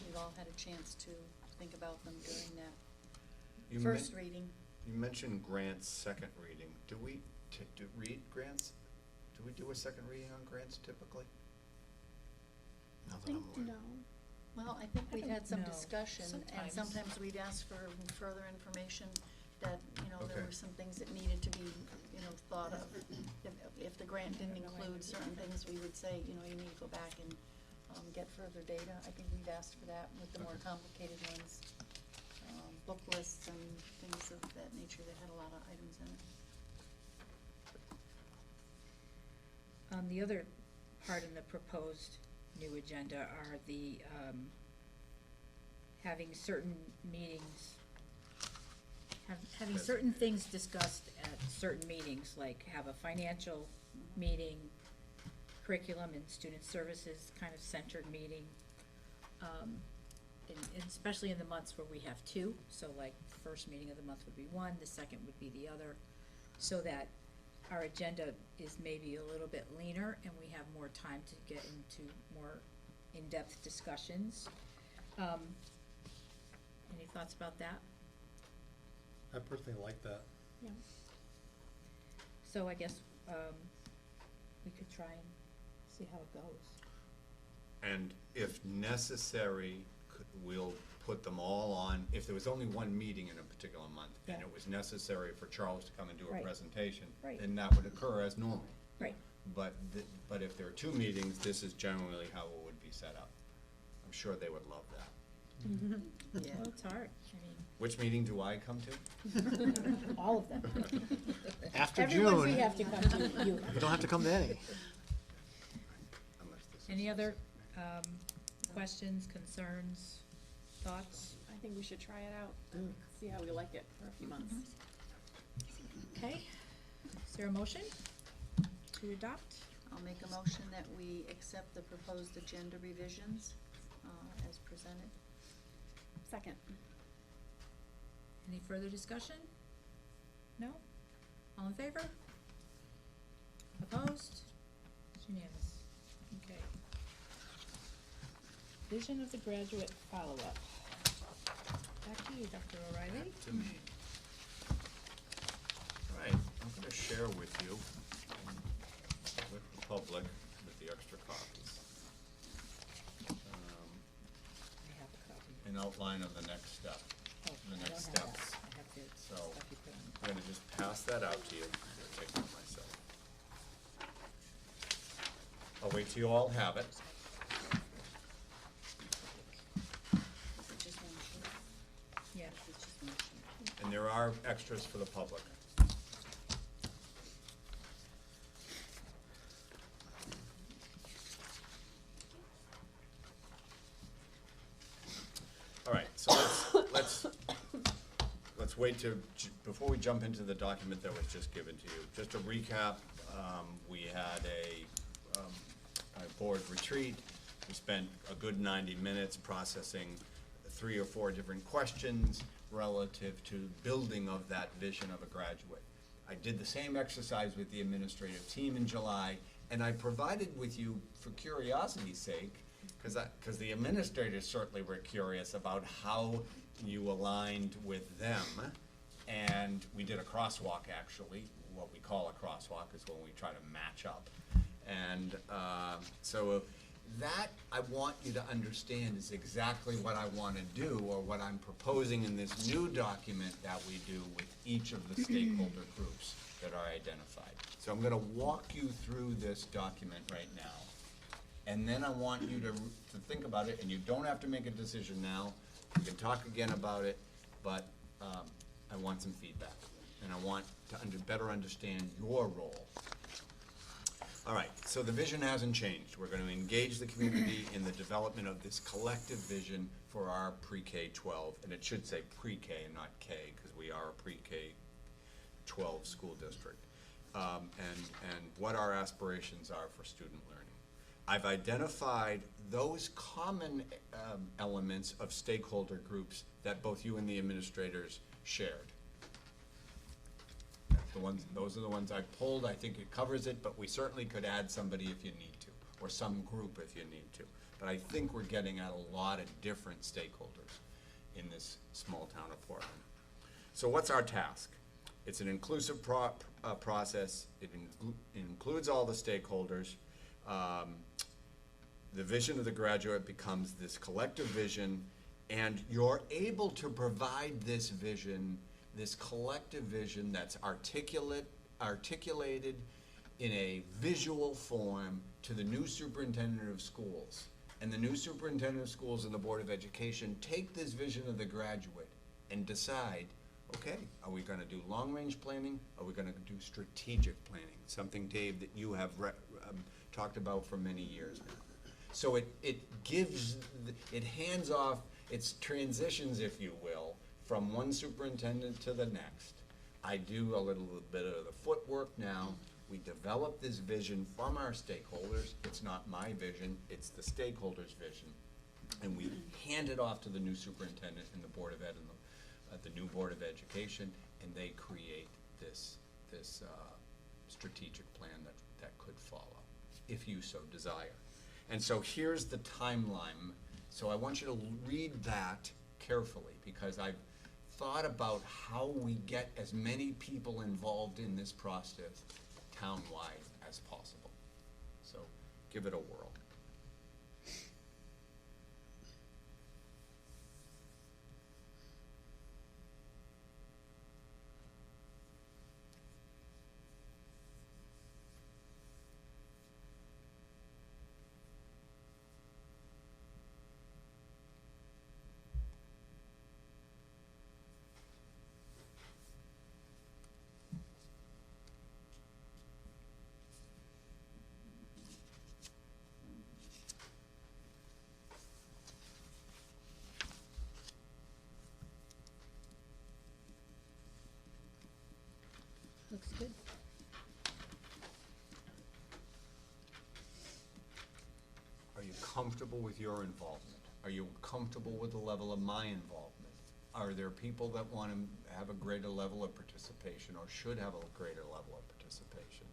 we've all had a chance to think about them during that You first men- reading. You mentioned grants, second reading. Do we read grants? Do we do a second reading on grants typically? Not that I'm aware. Well, I think we've had some No, discussion, and sometimes. sometimes we'd ask for further information that, there Okay. were some things that needed to be, thought of. If the grant didn't include certain things, we would say, you need to go back and, get further data. I think we've asked for that with the more Okay. complicated ones, book lists and things of that nature that had a lot of items in it. The other part in the proposed new agenda are the, having certain meetings, having Yes. certain things discussed at certain meetings, like have a financial meeting, curriculum and student services kind of centered meeting. And especially in the months where we have two, so like the first meeting of the month would be one, the second would be the other, so that our agenda is maybe a little bit leaner and we have more time to get into more in-depth discussions. Any thoughts about that? I personally like that. Yeah. So I guess, we could try and see how it goes. And if necessary, we'll put them all on, if there was only one meeting in a particular month, and Yeah. it was necessary for Charles to come and do a Right. presentation, Right. then that would occur as normal. Right. But if there are two meetings, this is generally how it would be set up. I'm sure they would love that. Yeah. Well, it's hard, I mean, Which meeting do I come to? all of them. After Everyone June, we have to come to, you. you don't have to come to any. Unless this is- Any other, questions, concerns, thoughts? I think we should try it out, see how we like it for a few months. Okay, is there a motion to adopt? I'll make a motion that we accept the proposed agenda revisions, as presented. Second. Any further discussion? No? All in favor? Opposed? It's unanimous. Okay. Vision of the graduate follow-up. Back to you, Dr. O'Reilly. Back to me. All right, I'm gonna share with you, with the public, with the extra copies, I have a copy. an outline of the next step. Oh, The I next don't have steps. that. I have the So, stuff you put on. I'm gonna just pass that out to you. I'm gonna take one myself. I'll wait till you all have it. Just one sheet. Yeah. It's just one sheet. And there are extras for the public. All right, so let's wait before we jump into the document that was just given to you. Just to recap, we had a board retreat. We spent a good 90 minutes processing 3 or 4 different questions relative to building of that vision of a graduate. I did the same exercise with the administrative team in July, and I provided with you, for curiosity's sake, because the administrators certainly were curious about how you aligned with them, and we did a crosswalk, actually. What we call a crosswalk is when we try to match up. And so that I want you to understand is exactly what I want to do, or what I'm proposing in this new document that we do with each of the stakeholder groups that are identified. So I'm going to walk you through this document right now, and then I want you to think about it, and you don't have to make a decision now. We can talk again about it, but I want some feedback, and I want to better understand your role. All right, so the vision hasn't changed. We're going to engage the community in the development of this collective vision for our pre-K 12, and it should say pre-K and not K, because we are a pre-K 12 school district, and what our aspirations are for student learning. I've identified those common elements of stakeholder groups that both you and the administrators shared. Those are the ones I pulled. I think it covers it, but we certainly could add somebody if you need to, or some group if you need to. But I think we're getting at a lot of different stakeholders in this small town of Portland. So what's our task? It's an inclusive process. It includes all the stakeholders. The vision of the graduate becomes this collective vision, and you're able to provide this vision, this collective vision that's articulated in a visual form to the new superintendent of schools. And the new superintendent of schools and the Board of Education take this vision of the graduate and decide, okay, are we going to do long-range planning? Are we going to do strategic planning? Something, Dave, that you have talked about for many years now. So it hands off, it transitions, if you will, from one superintendent to the next. I do a little bit of the footwork now. We develop this vision from our stakeholders. It's not my vision, it's the stakeholders' vision. And we hand it off to the new superintendent and the Board of Ed and the new Board of Education, and they create this strategic plan that could follow, if you so desire. And so here's the timeline. So I want you to read that carefully, because I've thought about how we get as many people involved in this process town-wide as possible. So give it a whirl. Looks good. Are you comfortable with your involvement? Are you comfortable with the level of my involvement? Are there people that want to have a greater level of participation, or should have a greater level of participation?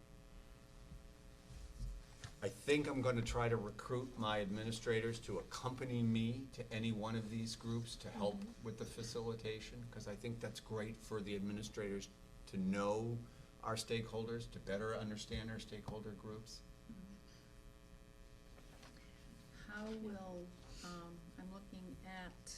I think I'm going to try to recruit my administrators to accompany me to any one of these groups to help with the facilitation, because I think that's great for the administrators to know our stakeholders, to better understand our stakeholder groups. How will, I'm looking at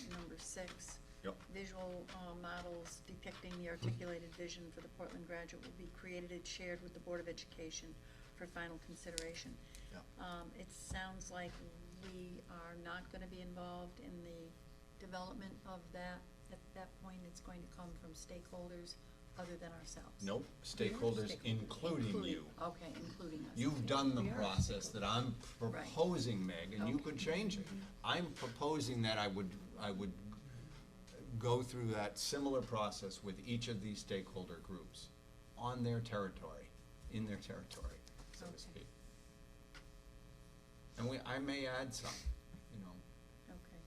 number 6. Yep. Visual models depicting the articulated vision for the Portland graduate will be created and shared with the Board of Education for final consideration. Yep. It sounds like we are not going to be involved in the development of that. At that point, it's going to come from stakeholders other than ourselves. Nope, stakeholders including you. Okay, including us. You've done the We are process that I'm proposing, Meg, and you could change it. I'm proposing that I would go through that similar process with each of these stakeholder groups on their territory, in their territory, so to speak. And I may add some, you know. Okay.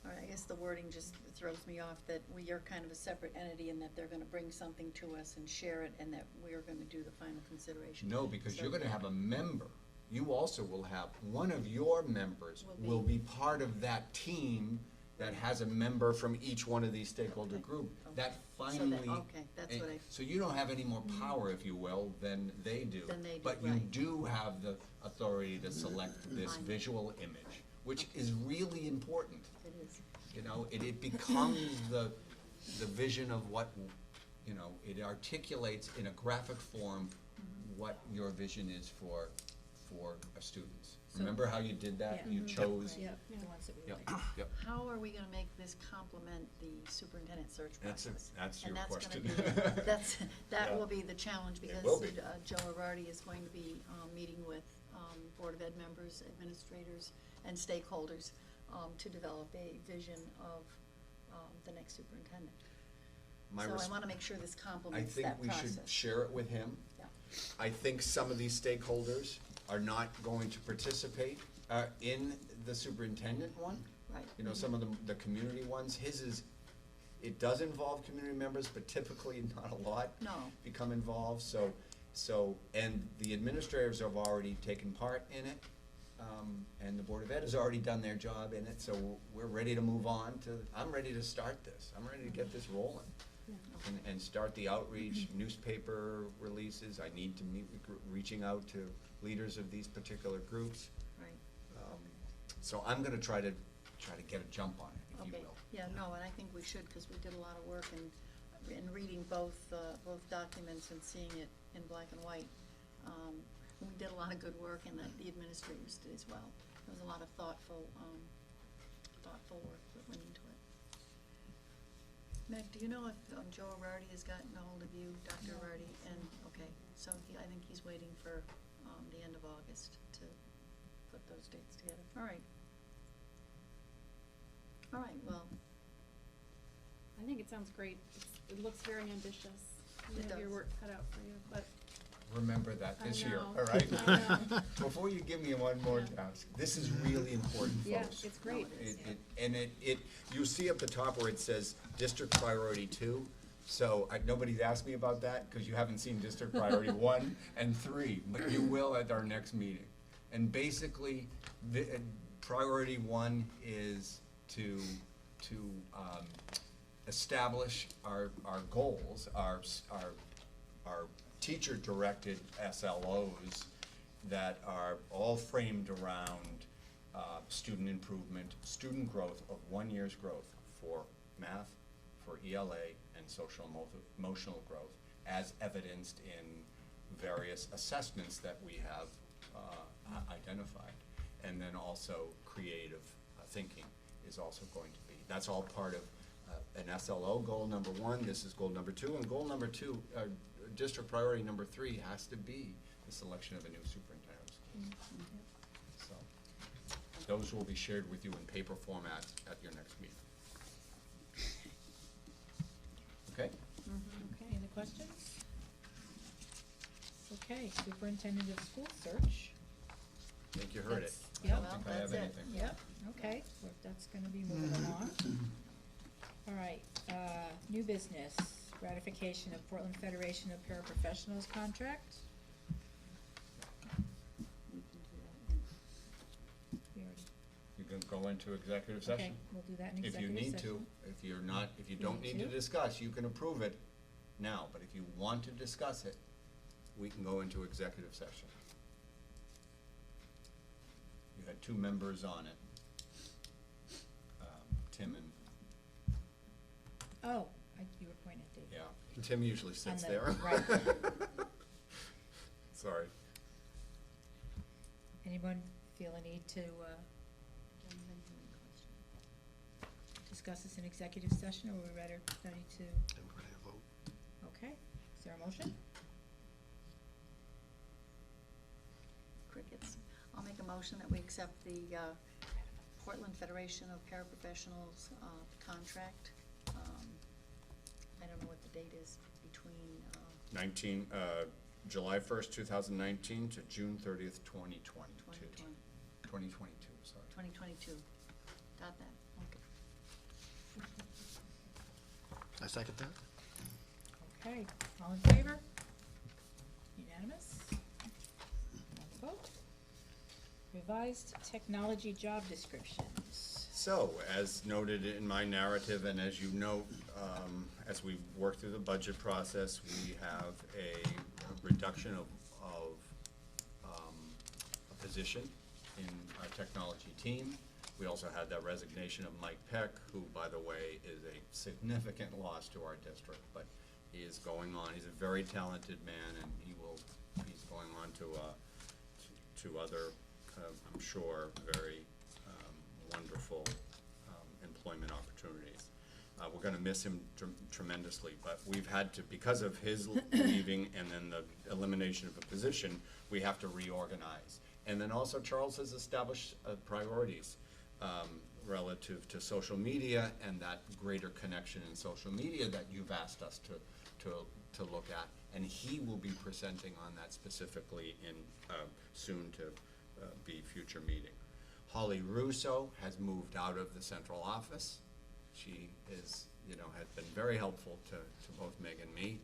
All right, I guess the wording just throws me off, that we are kind of a separate entity and that they're gonna bring something to us and share it, and that we're gonna do the final consideration. No, because So- you're gonna have a member. You also will have, one of your members will be part of that team that has a member from each one of these stakeholder Okay. group, Okay. that So that- finally. okay, that's what I- So you don't have any more power, if you will, than they do. Than they do, But you right. do have the authority to select this I know. visual image, which is really important. It is. You know, it becomes the vision of what, you know, it articulates in a graphic form what your vision is for our students. So- Remember how you did that? Yeah. You chose. Yeah, the ones that we Yep, like. yep. How are we gonna make this complement the superintendent search That's process? that's your And that's question. gonna be, that Yeah. will be the challenge, because will be. Joe Arardi is going to be, meeting with, Board of Ed members, administrators, and stakeholders, to develop a vision of, the next superintendent. My So I res- wanna make sure this I complements think that we process. should share it with him. Yeah. I think some of these stakeholders are not going to participate in the superintendent one. Right. You know, some of the community ones, his is, it does involve community members, but typically not a lot No. become involved, and the administrators have already taken part in it, and the Board of Ed has already done their job in it, so we're ready to move on to, I'm ready to start this, I'm ready to get this rolling. And start the outreach, newspaper releases, I need to meet, reaching out to leaders of these particular groups. Right. So I'm gonna try to get a jump on it, if you Okay, will. yeah, no, and I think we should, because we did a lot of work in reading both documents and seeing it in black and white. We did a lot of good work, and that the administrators did as well. There was a lot of thoughtful work that went into it. Meg, do you know if Joe Arardi has gotten a hold of you, Dr. No. Arardi? And, okay, so I think he's waiting for the end of August to put those dates together. All right. All right, well, I think it sounds great. It looks very ambitious. You It have your does. work cut out for you, but Remember that I this year, know. all right? I know. Before you give me one more task, this is really important, yeah, folks. it's great. You'll see up the top where it says District Priority 2. So nobody's asked me about that, because you haven't seen District Priority 1 and 3, but you will at our next meeting. And basically, Priority 1 is to establish our goals, our teacher-directed SLOs that are all framed around student improvement, student growth of 1 year's growth for math, for ELA, and social emotional growth, as evidenced in various assessments that we have identified. And then also creative thinking is also going to be, that's all part of an SLO, goal number 1, this is goal number 2, and goal number 2, district priority number 3 has to be the selection of a new superintendent. So, those will be shared with you in paper format at your next meeting. Okay? Okay, any questions? Okay, superintendent of school search. I think you heard it. That's- I yep. don't think I have That's it. anything. Yep, okay, so that's gonna be moving along. All right, new business, ratification of Portland Federation of Paraprofessionals contract. we can do that. We already, You can go into executive okay, session. we'll do that in If you executive need session. to, if you don't need need to to? discuss, you can approve it now, but if you want to discuss it, we can go into executive session. You had 2 members on it, Tim and, Oh, you were pointing at Dave. yeah, Tim usually sits the- there. right. Sorry. Anyone feel a need to, discuss this in executive session, or are we ready to? Then we're ready to vote. Okay, is there a motion? Crickets. I'll make a motion that we accept the Portland Federation of Paraprofessionals contract. I don't know what the date is between, July 1st, 2019 to June 30th, 2022. 2022, sorry. 2022. Got that, okay. I second that. Okay, all in favor? Unanimous? One vote. Revised technology job descriptions. So, as noted in my narrative, and as you note, as we work through the budget process, we have a reduction of a position in our technology team. We also had the resignation of Mike Peck, who, by the way, is a significant loss to our district, but he is going on. He's a very talented man, and he's going on to other, I'm sure, very wonderful employment opportunities. We're gonna miss him tremendously, but we've had to, because of his leaving and then the elimination of a position, we have to reorganize. And then also Charles has established priorities relative to social media and that greater connection in social media that you've asked us to look at. And he will be presenting on that specifically in soon to be future meeting. Holly Russo has moved out of the central office. She is, has been very helpful to both Meg and me,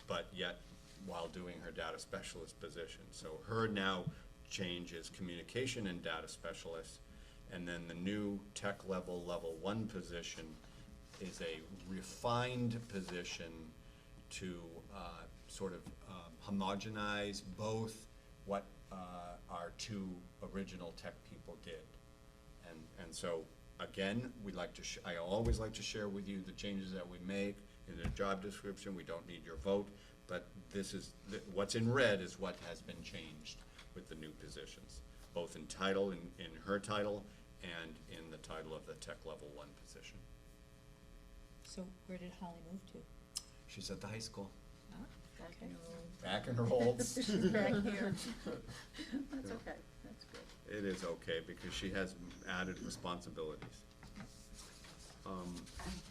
but yet while doing her data specialist position. So her now change is communication and data specialist, and then the new tech level 1 position is a refined position to sort of homogenize both what our two original tech people did. And so, again, I always like to share with you the changes that we make in the job description. We don't need your vote, but this is, what's in red is what has been changed with the new positions, both in title, in her title, and in the title of the tech level 1 position. So where did Holly move to? She's at the high school. Oh, Back okay. in her old. Back in her old. She's back here. That's okay, that's good. It is okay, because she has added responsibilities.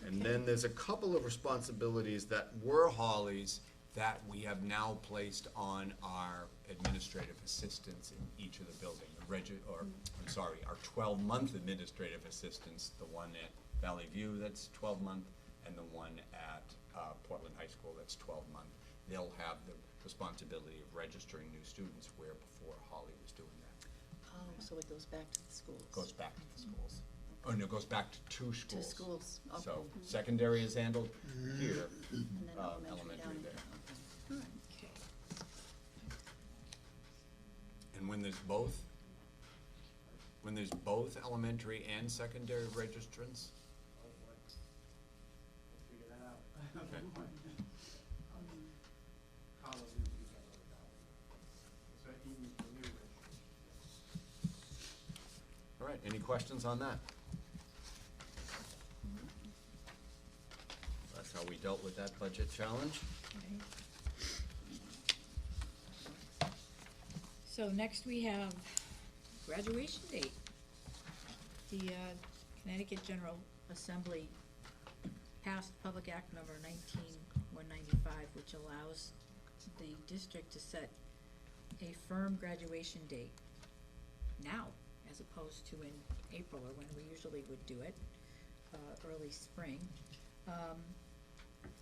And then there's a couple of responsibilities that were Holly's that we have now placed on our administrative assistants in each of the buildings. Our 12-month administrative assistants, the one at Valley View that's 12-month, and the one at Portland High School that's 12-month. They'll have the responsibility of registering new students, where before Holly was doing that. Oh, so it goes back to the schools. Goes back to the schools. Oh, no, it goes back to two schools. To schools, okay. So secondary is handled here, And then elementary down there. here, okay. All right. Okay. And when there's both elementary and secondary registrants, Figure that out. okay. Carlos is used that other dollar. So he needs the new registration. All right, any questions on that? That's how we dealt with that budget challenge. Okay. So next we have graduation date. The Connecticut General Assembly passed Public Act number 19195, which allows the district to set a firm graduation date now, as opposed to in April, or when we usually would do it, early spring.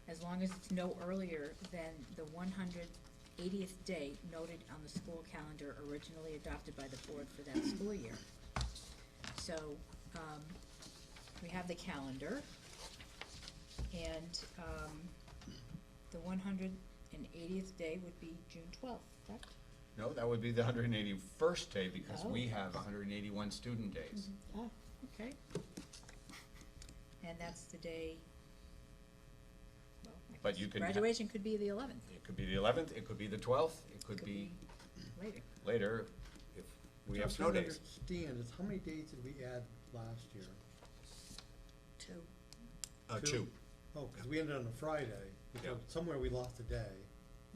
As long as it's no earlier than the 180th day noted on the school calendar originally adopted by the board for that school year. So, we have the calendar, and the 180th day would be June 12th, correct? No, that would be the 181st day, because we Oh. have 181 student days. Oh, okay. And that's the day, well, I But guess you can ha- graduation could be the 11th. It could be the 11th, it could be the 12th, it could be Later. later if we have So snow what I days. understand is, how many days did we add last year? 2. Two. Oh, because we ended on a Friday, because Yep. somewhere we lost a day.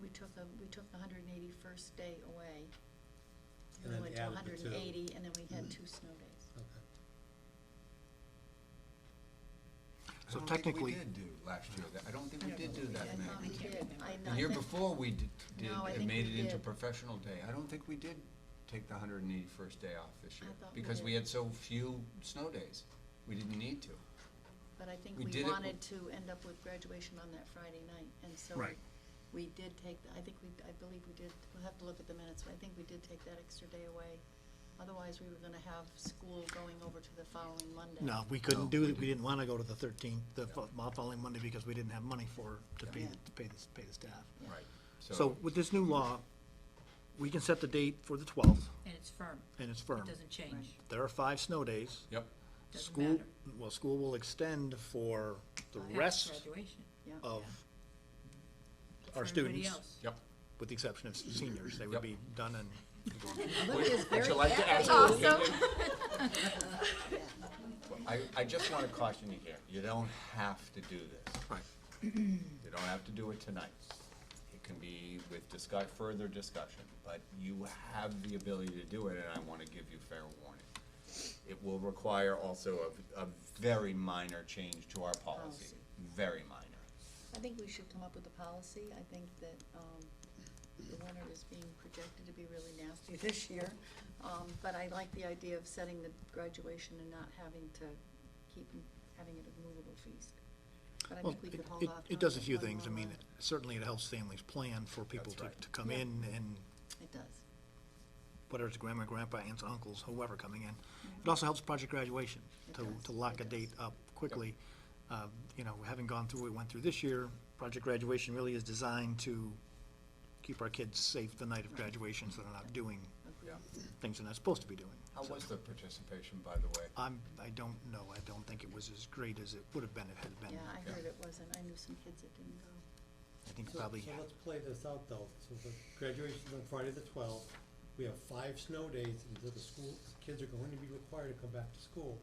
We took the 181st day away. And We then went to added the two. 180, and then we had 2 snow days. Okay. I So don't think technically- we did do last year, I don't think we did do that, I thought we Meg. did. The year before we did, No, I and think made we it into did. professional day. I don't think we did take the 181st day off this I year, thought we because we did. had so few snow days. We didn't need to. But I think We we did it- wanted to end up with graduation on that Friday night, and so Right. we did take, I believe we did, we'll have to look at the minutes, but I think we did take that extra day away Otherwise, we were gonna have school going over to the following Monday. No, we couldn't do it, we didn't wanna go to the 13th, the following Monday, because we didn't have money to pay, Yeah. pay the staff. Right. So with this new law, we can set the date for the 12th, And it's firm. and it's firm. It doesn't change. There are 5 snow days. Yep. Doesn't School, matter. well, school will extend for the After rest graduation. Yeah. of For our everybody students, else. Yep. with the exception of seniors, they would Yep. be done and Would you like to ask your Awesome. opinion? I just want to caution you here, you don't have to do this. Right. You don't have to do it tonight. It can be with further discussion, but you have the ability to do it, and I want to give you fair warning. It will require also a very minor change to our policy, very minor. I think we should come up with a policy. I think that, the winter is being projected to be really nasty this year. But I like the idea of setting the graduation and not having to having it a movable feast. But I Well, think we could hold it, off. it on does a it few one things. I more mean, month. certainly it helps families plan for people That's right. to come Yeah. in and It does. whether it's grandma, grandpa, aunts, uncles, whoever coming in. It also helps project graduation, It to does, lock it a date does. up quickly. You know, having gone through what we went through this year, project graduation really is designed to keep our kids safe the night of graduation, so they're not doing Agreed. things they're not supposed to be doing. How So, was the participation, by the way? I don't know. I don't think it was as great as it would have been if it had been. Yeah, I heard it wasn't. I knew some kids that didn't go. I think So probably, let's play this out though. So the graduation's on Friday the 12th. We have 5 snow days until the kids are going to be required to come back to school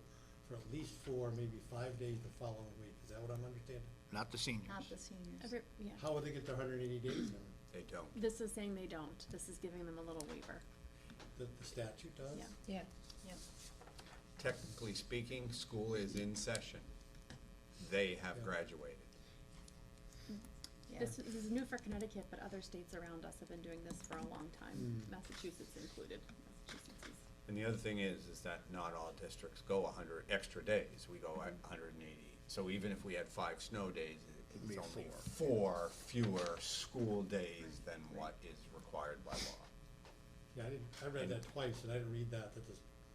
for at least 4, maybe 5 days the following week. Is that what I'm understanding? not the seniors. Not the seniors. Yeah. How will they get their 180 days then? They don't. This is saying they don't. This is giving them a little waiver. The statute does? Yeah. Yeah. Yep. Technically speaking, school is in session. They have Yeah. graduated. Yeah. This is new for Connecticut, but other states around us have been doing this for a long time, Massachusetts included. Massachusetts is. And the other thing is that not all districts go 100 extra days. We go at 180. So even if we had 5 snow days, Be it's only 4. 4 fewer school days than what is required by law. Yeah, I read that twice and I didn't read that the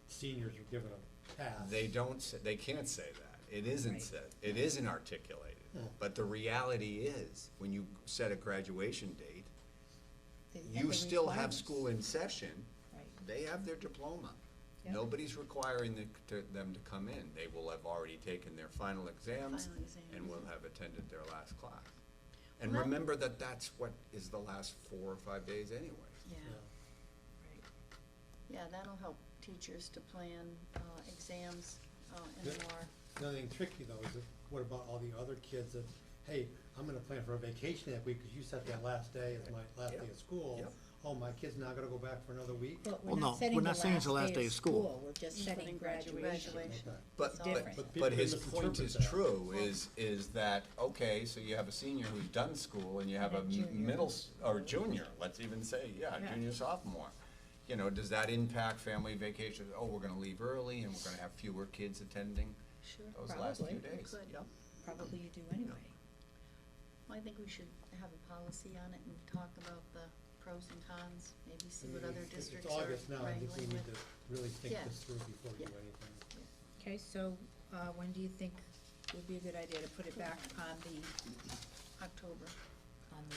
seniors were given a pass. They can't say that. It isn't Right. said, it isn't articulated. Yeah. But the reality is, when you set a graduation date, And you the still have requirements. school in session. Right. They have their diploma. Yep. Nobody's requiring them to come in. They will have already taken their final exams Final exams. and will have attended their last class. And Well, that- remember that that's what is the last 4 or 5 days anyways. Yeah. Yeah. Right. Yeah, that'll help teachers to plan, exams, in Yeah. a more, Another thing tricky though is that what about all the other kids that, hey, I'm gonna plan for a vacation that week because you set that last day as my last day Yep. of school. Yep. Oh, my kid's not gonna go back for another week? But Well, we're no, not setting we're not saying it's the last day of school. We're just Just setting setting graduation. graduation. Okay. But, It's different. But but people his misinterpret point is that. true, is that, okay, so you have a senior who's done school and you have a And a junior. or junior, let's even say, Yeah. junior, sophomore. You know, does that impact family vacations? Oh, we're gonna leave early and we're gonna have fewer kids attending sure. those last few Probably. days. Could. Yep. Probably you do anyway. Well, I think we should have a policy on it and talk about the pros and cons, maybe see what other districts It's are August now, I think we wrangling need with. to really think Yeah. this through before we do Yeah. anything. Okay, so, when do you think would be a good idea to put it back on the October.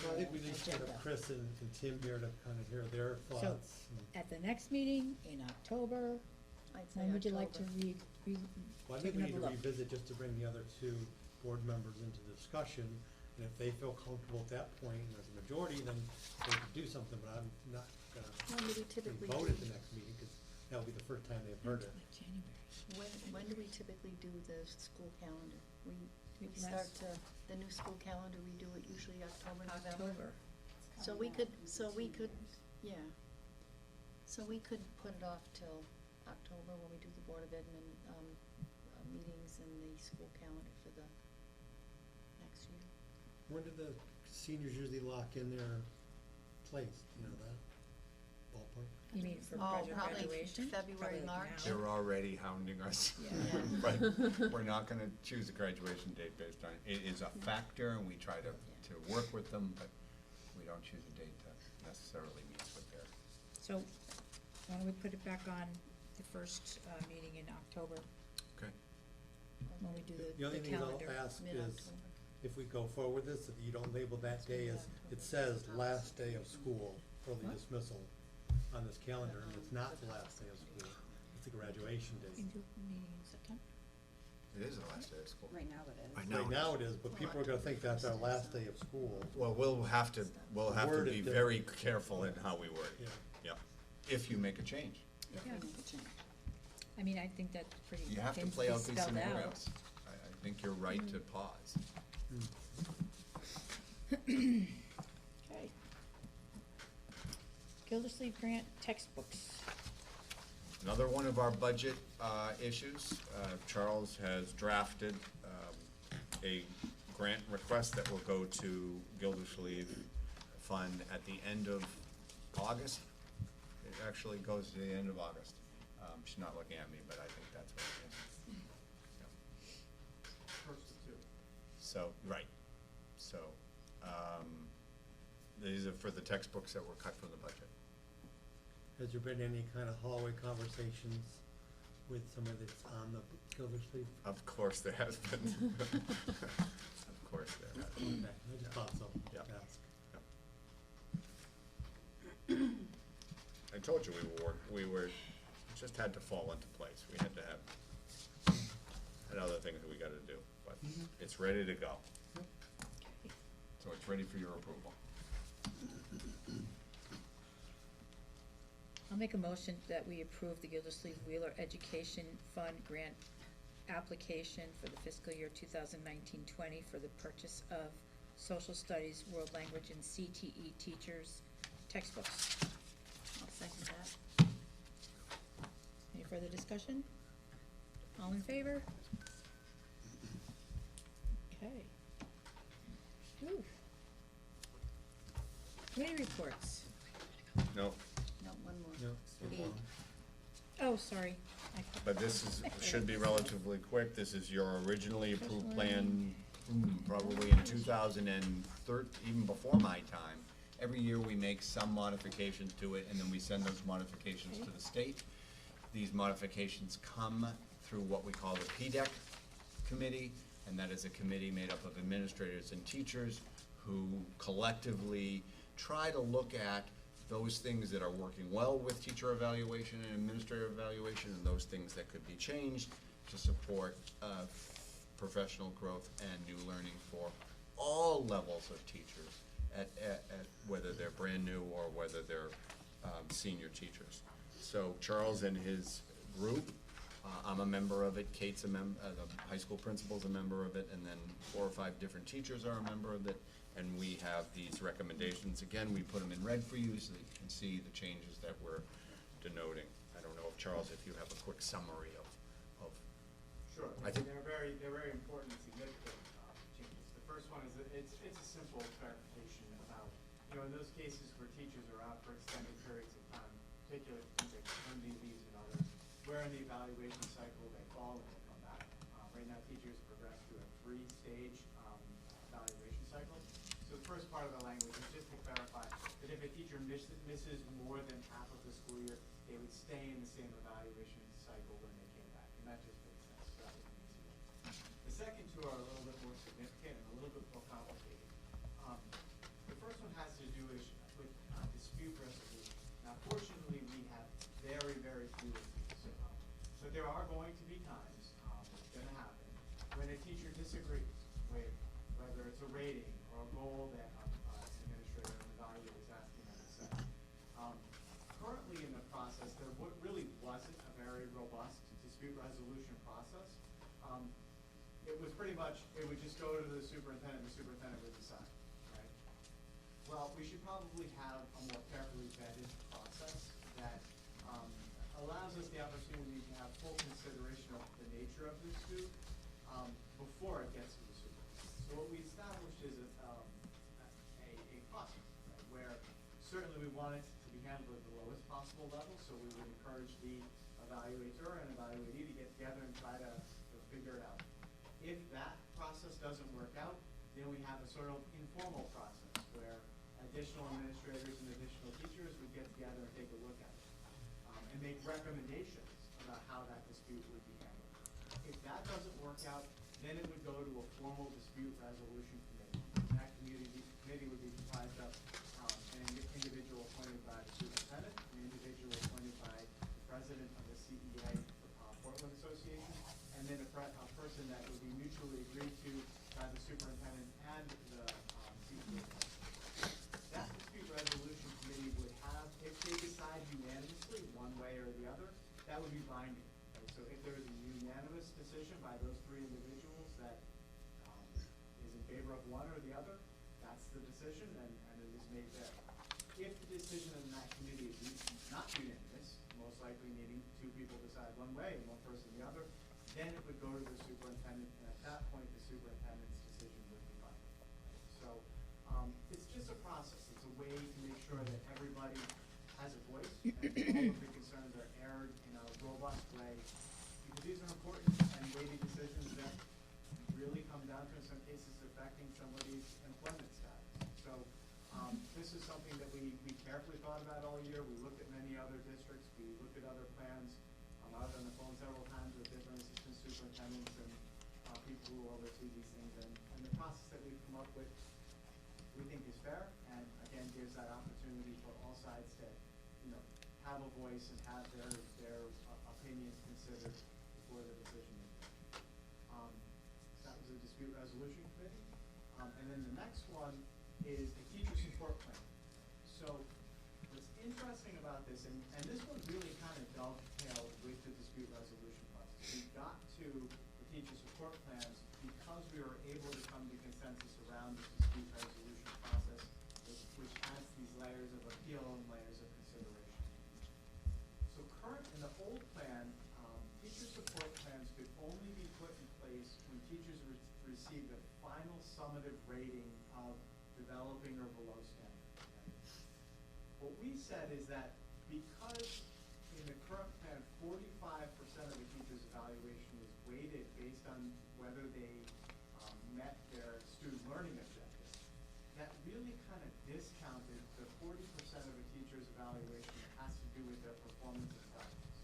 Well, I think we need to agenda? get Chris and Tim here to kind of hear their thoughts. and- At the next meeting in October, I'd say when would you like to October. Well, I take think we need another to look? revisit just to bring the other 2 board members into discussion. And if they feel comfortable at that point, and there's a majority, then they could do something, but I'm not gonna When do we typically vote do, at the next meeting, because that'll be the first time they've heard it. Like January. when do we typically do the school calendar? We We've start last- to, the new school calendar, we do it usually October, November? October. So we could, yeah. So we could put it off till October when we do the Board of Admin, meetings and the school calendar for the next year. When do the seniors usually lock in their place, you know that ballpark? You mean for Oh, project probably graduation? February, Probably like March. now. They're already hounding us. Yeah. But we're not gonna choose a graduation date based on, it is a factor and we try to work with them, but we don't choose a date that necessarily meets with their. So, why don't we put it back on the first, meeting in October, Okay. when we do The the only thing I'll calendar. ask is, Mid-October. if we go forward with this, that you don't label that day as, it says last day of school, early What? dismissal on this calendar, and it's not the last day of school, it's the graduation You day. do meeting in September? It is the last day of school. Right now it is. Right now it is, but people are gonna think that's our last day of school. Well, we'll have to Word it be different. very careful in how we word it. Yeah. Yep. If you make a change. If we Yeah. make a change. I mean, I think that's pretty, You have to tends play be out these spelled out. scenarios. I think you're right to pause. Okay. Gildersleeve Grant textbooks. Another one of our budget issues, Charles has drafted a grant request that will go to Gildersleeve Fund at the end of August. It actually goes to the end of August. She's not looking at me, but I think that's what it is. Yeah. First of two. So, right, so, these are for the textbooks that were cut from the budget. Has there been any kind of hallway conversations with somebody that's on the Gildersleeve? Of course there has been. Of course there has been. Okay, I just thought so, Yeah. ask. I told you we were, just had to fall into place. We had to have another thing that we gotta do, but it's ready to go. So it's ready for your approval. I'll make a motion that we approve the Gildersleeve Wheeler Education Fund grant application for the fiscal year 2019-20 for the purchase of social studies, world language, and CTE teachers textbooks. I'll second that. Any further discussion? All in favor? Okay. Whew. Committee reports. No, No, one more. No, E. no. Oh, sorry. but this is, should be relatively quick. This is your originally approved plan, probably in 2013, even before my time. Every year we make some modifications to it, and then we send those modifications to the state. These modifications come through what we call the PDEC committee, and that is a committee made up of administrators and teachers who collectively try to look at those things that are working well with teacher evaluation and administrator evaluation, and those things that could be changed to support professional growth and new learning for all levels of teachers, at whether they're brand new or whether they're senior teachers. So Charles and his group, I'm a member of it, Kate's a member, the high school principal's a member of it, and then 4 or 5 different teachers are a member of it. And we have these recommendations. Again, we put them in red for you so that you can see the changes that we're denoting. I don't know if, Charles, if you have a quick summary of Sure, I think- they're very important and significant changes. The first one is that it's a simple clarification about, in those cases where teachers are out for extended periods of time, particularly things like maternity leaves and others, where in the evaluation cycle they fall and they come back. Right now, teachers progress through a 3-stage evaluation cycle. So the first part of the language is just to clarify that if a teacher misses more than half of the school year, they would stay in the same evaluation cycle when they came back, and that just makes sense. So that was an easy one. The second two are a little bit more significant and a little bit more complicated. The first one has to do with dispute resolution. Now, fortunately, we have very, very few of these. But there are going to be times, it's gonna happen, when a teacher disagrees with whether it's a rating or a goal that an administrator or an evaluator is asking them to set. Currently in the process, there really wasn't a very robust dispute resolution process. It was pretty much, it would just go to the superintendent would decide, right? Well, we should probably have a more carefully vetted process that allows us the opportunity to have full consideration of the nature of the dispute before it gets to the superintendent. So what we established is a process, right, where certainly we want it to be handled at the lowest possible level, so we would encourage the evaluator and evaluatee to get together and try to figure it out. If that process doesn't work out, then we have a sort of informal process where additional administrators and additional teachers would get together and take a look at it and make recommendations about how that dispute would be handled. If that doesn't work out, then it would go to a formal dispute resolution committee. And that committee would be comprised of an individual appointed by the superintendent, an individual appointed by the president of the CEA, Portland Association, and then a person that would be mutually agreed to by the superintendent and the CEA. That dispute resolution committee would have, if they decide unanimously one way or the other, that would be binding. Right? So if there is a unanimous decision by those three individuals that is in favor of one or the other, that's the decision, and it is made there. If the decision in that committee is not unanimous, most likely meaning two people decide one way and one person the other, then it would go to the superintendent, and at that point, the superintendent's decision would be binding. Right? So it's just a process. It's a way to make sure that everybody has a voice and all of the concerns are aired in a robust way, because these are important and weighty decisions that really come down to, in some cases, affecting somebody's employment status. So this is something that we carefully thought about all year. We looked at many other districts. We looked at other plans. I was on the phone several times with different assistant superintendents and people who oversee these things. And the process that we've come up with, we think is fair, and again, gives that opportunity for all sides to, have a voice and have their opinions considered before the decision is made. So that was a dispute resolution committee. And then the next one is the teacher support plan. So what's interesting about this, and this one really kind of dovetailed with the dispute resolution process. We got to the teacher support plans because we were able to come to consensus around the dispute resolution process, which adds these layers of appeal and layers of consideration. So in the old plan, teacher support plans could only be put in place when teachers received a final summative rating of developing or below standard. What we said is that because in the current plan, 45% of the teacher's evaluation is weighted based on whether they met their student learning objectives, that really kind of discounted the 40% of a teacher's evaluation that has to do with their performance and practice.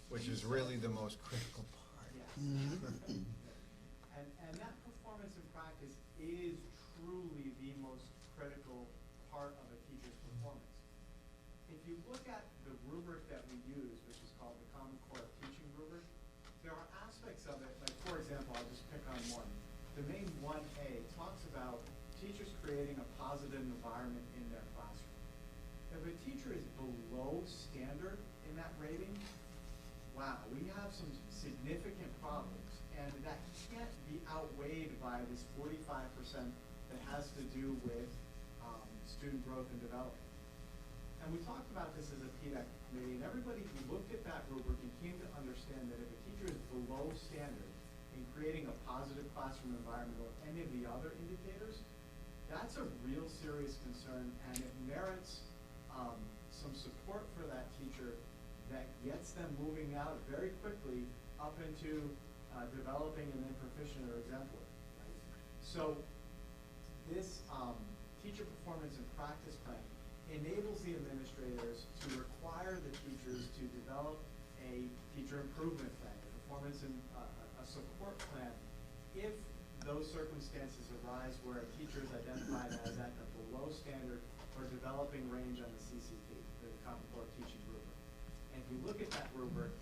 Which is really the most critical part. Yes. And that performance and practice is truly the most critical part of a teacher's performance. If you look at the rubric that we use, which is called the Common Core Teaching rubric, there are aspects of it, like for example, I'll just pick on one. The main 1A talks about teachers creating a positive environment in their classroom. If a teacher is below standard in that rating, wow, we have some significant problems, and that can't be outweighed by this 45% that has to do with student growth and development. And we talked about this as a PDEC committee, and everybody who looked at that rubric and came to understand that if a teacher is below standard in creating a positive classroom environment or any of the other indicators, that's a real serious concern, and it merits some support for that teacher that gets them moving out very quickly up into developing and then proficient or exemplary. Right? So this teacher performance and practice plan enables the administrators to require the teachers to develop a teacher improvement plan, a performance and a support plan, if those circumstances arise where a teacher is identified as at the below standard or developing range on the CCP, the Common Core Teaching rubric. And if you look at that rubric,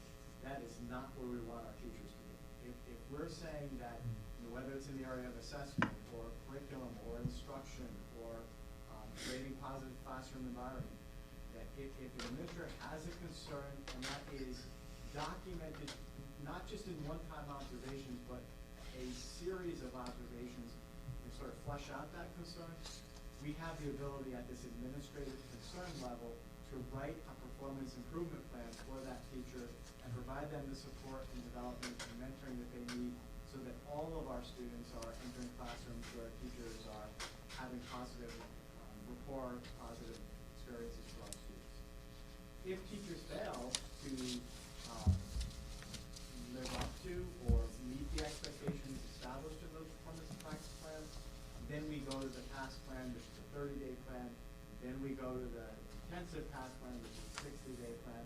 that is not where we want our teachers to be. If we're saying that, whether it's in the area of assessment or curriculum or instruction or creating positive classroom environment, that if an administrator has a concern and that is documented not just in one-time observations, but a series of observations to sort of flesh out that concern, we have the ability at this administrative concern level to write a performance improvement plan for that teacher and provide them the support and development and mentoring that they need so that all of our students are entering classrooms where teachers are having positive rapport, positive experiences for our students. If teachers fail to live up to or meet the expectations established in those performance and practice plans, then we go to the task plan, which is a 30-day plan. Then we go to the intensive task plan, which is a 60-day plan,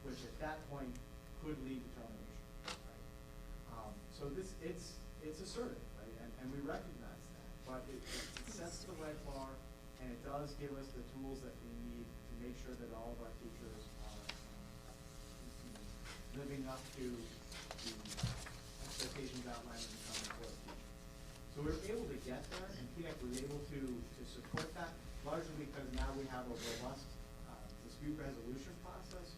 which at that point could lead to termination, right? So it's assertive, right, and we recognize that, but it sets the right bar, and it does give us the tools that we need to make sure that all of our teachers are living up to the expectations outlined in the Common Core teaching. So we were able to get there, and PDEC was able to support that, largely because now we have a robust dispute resolution process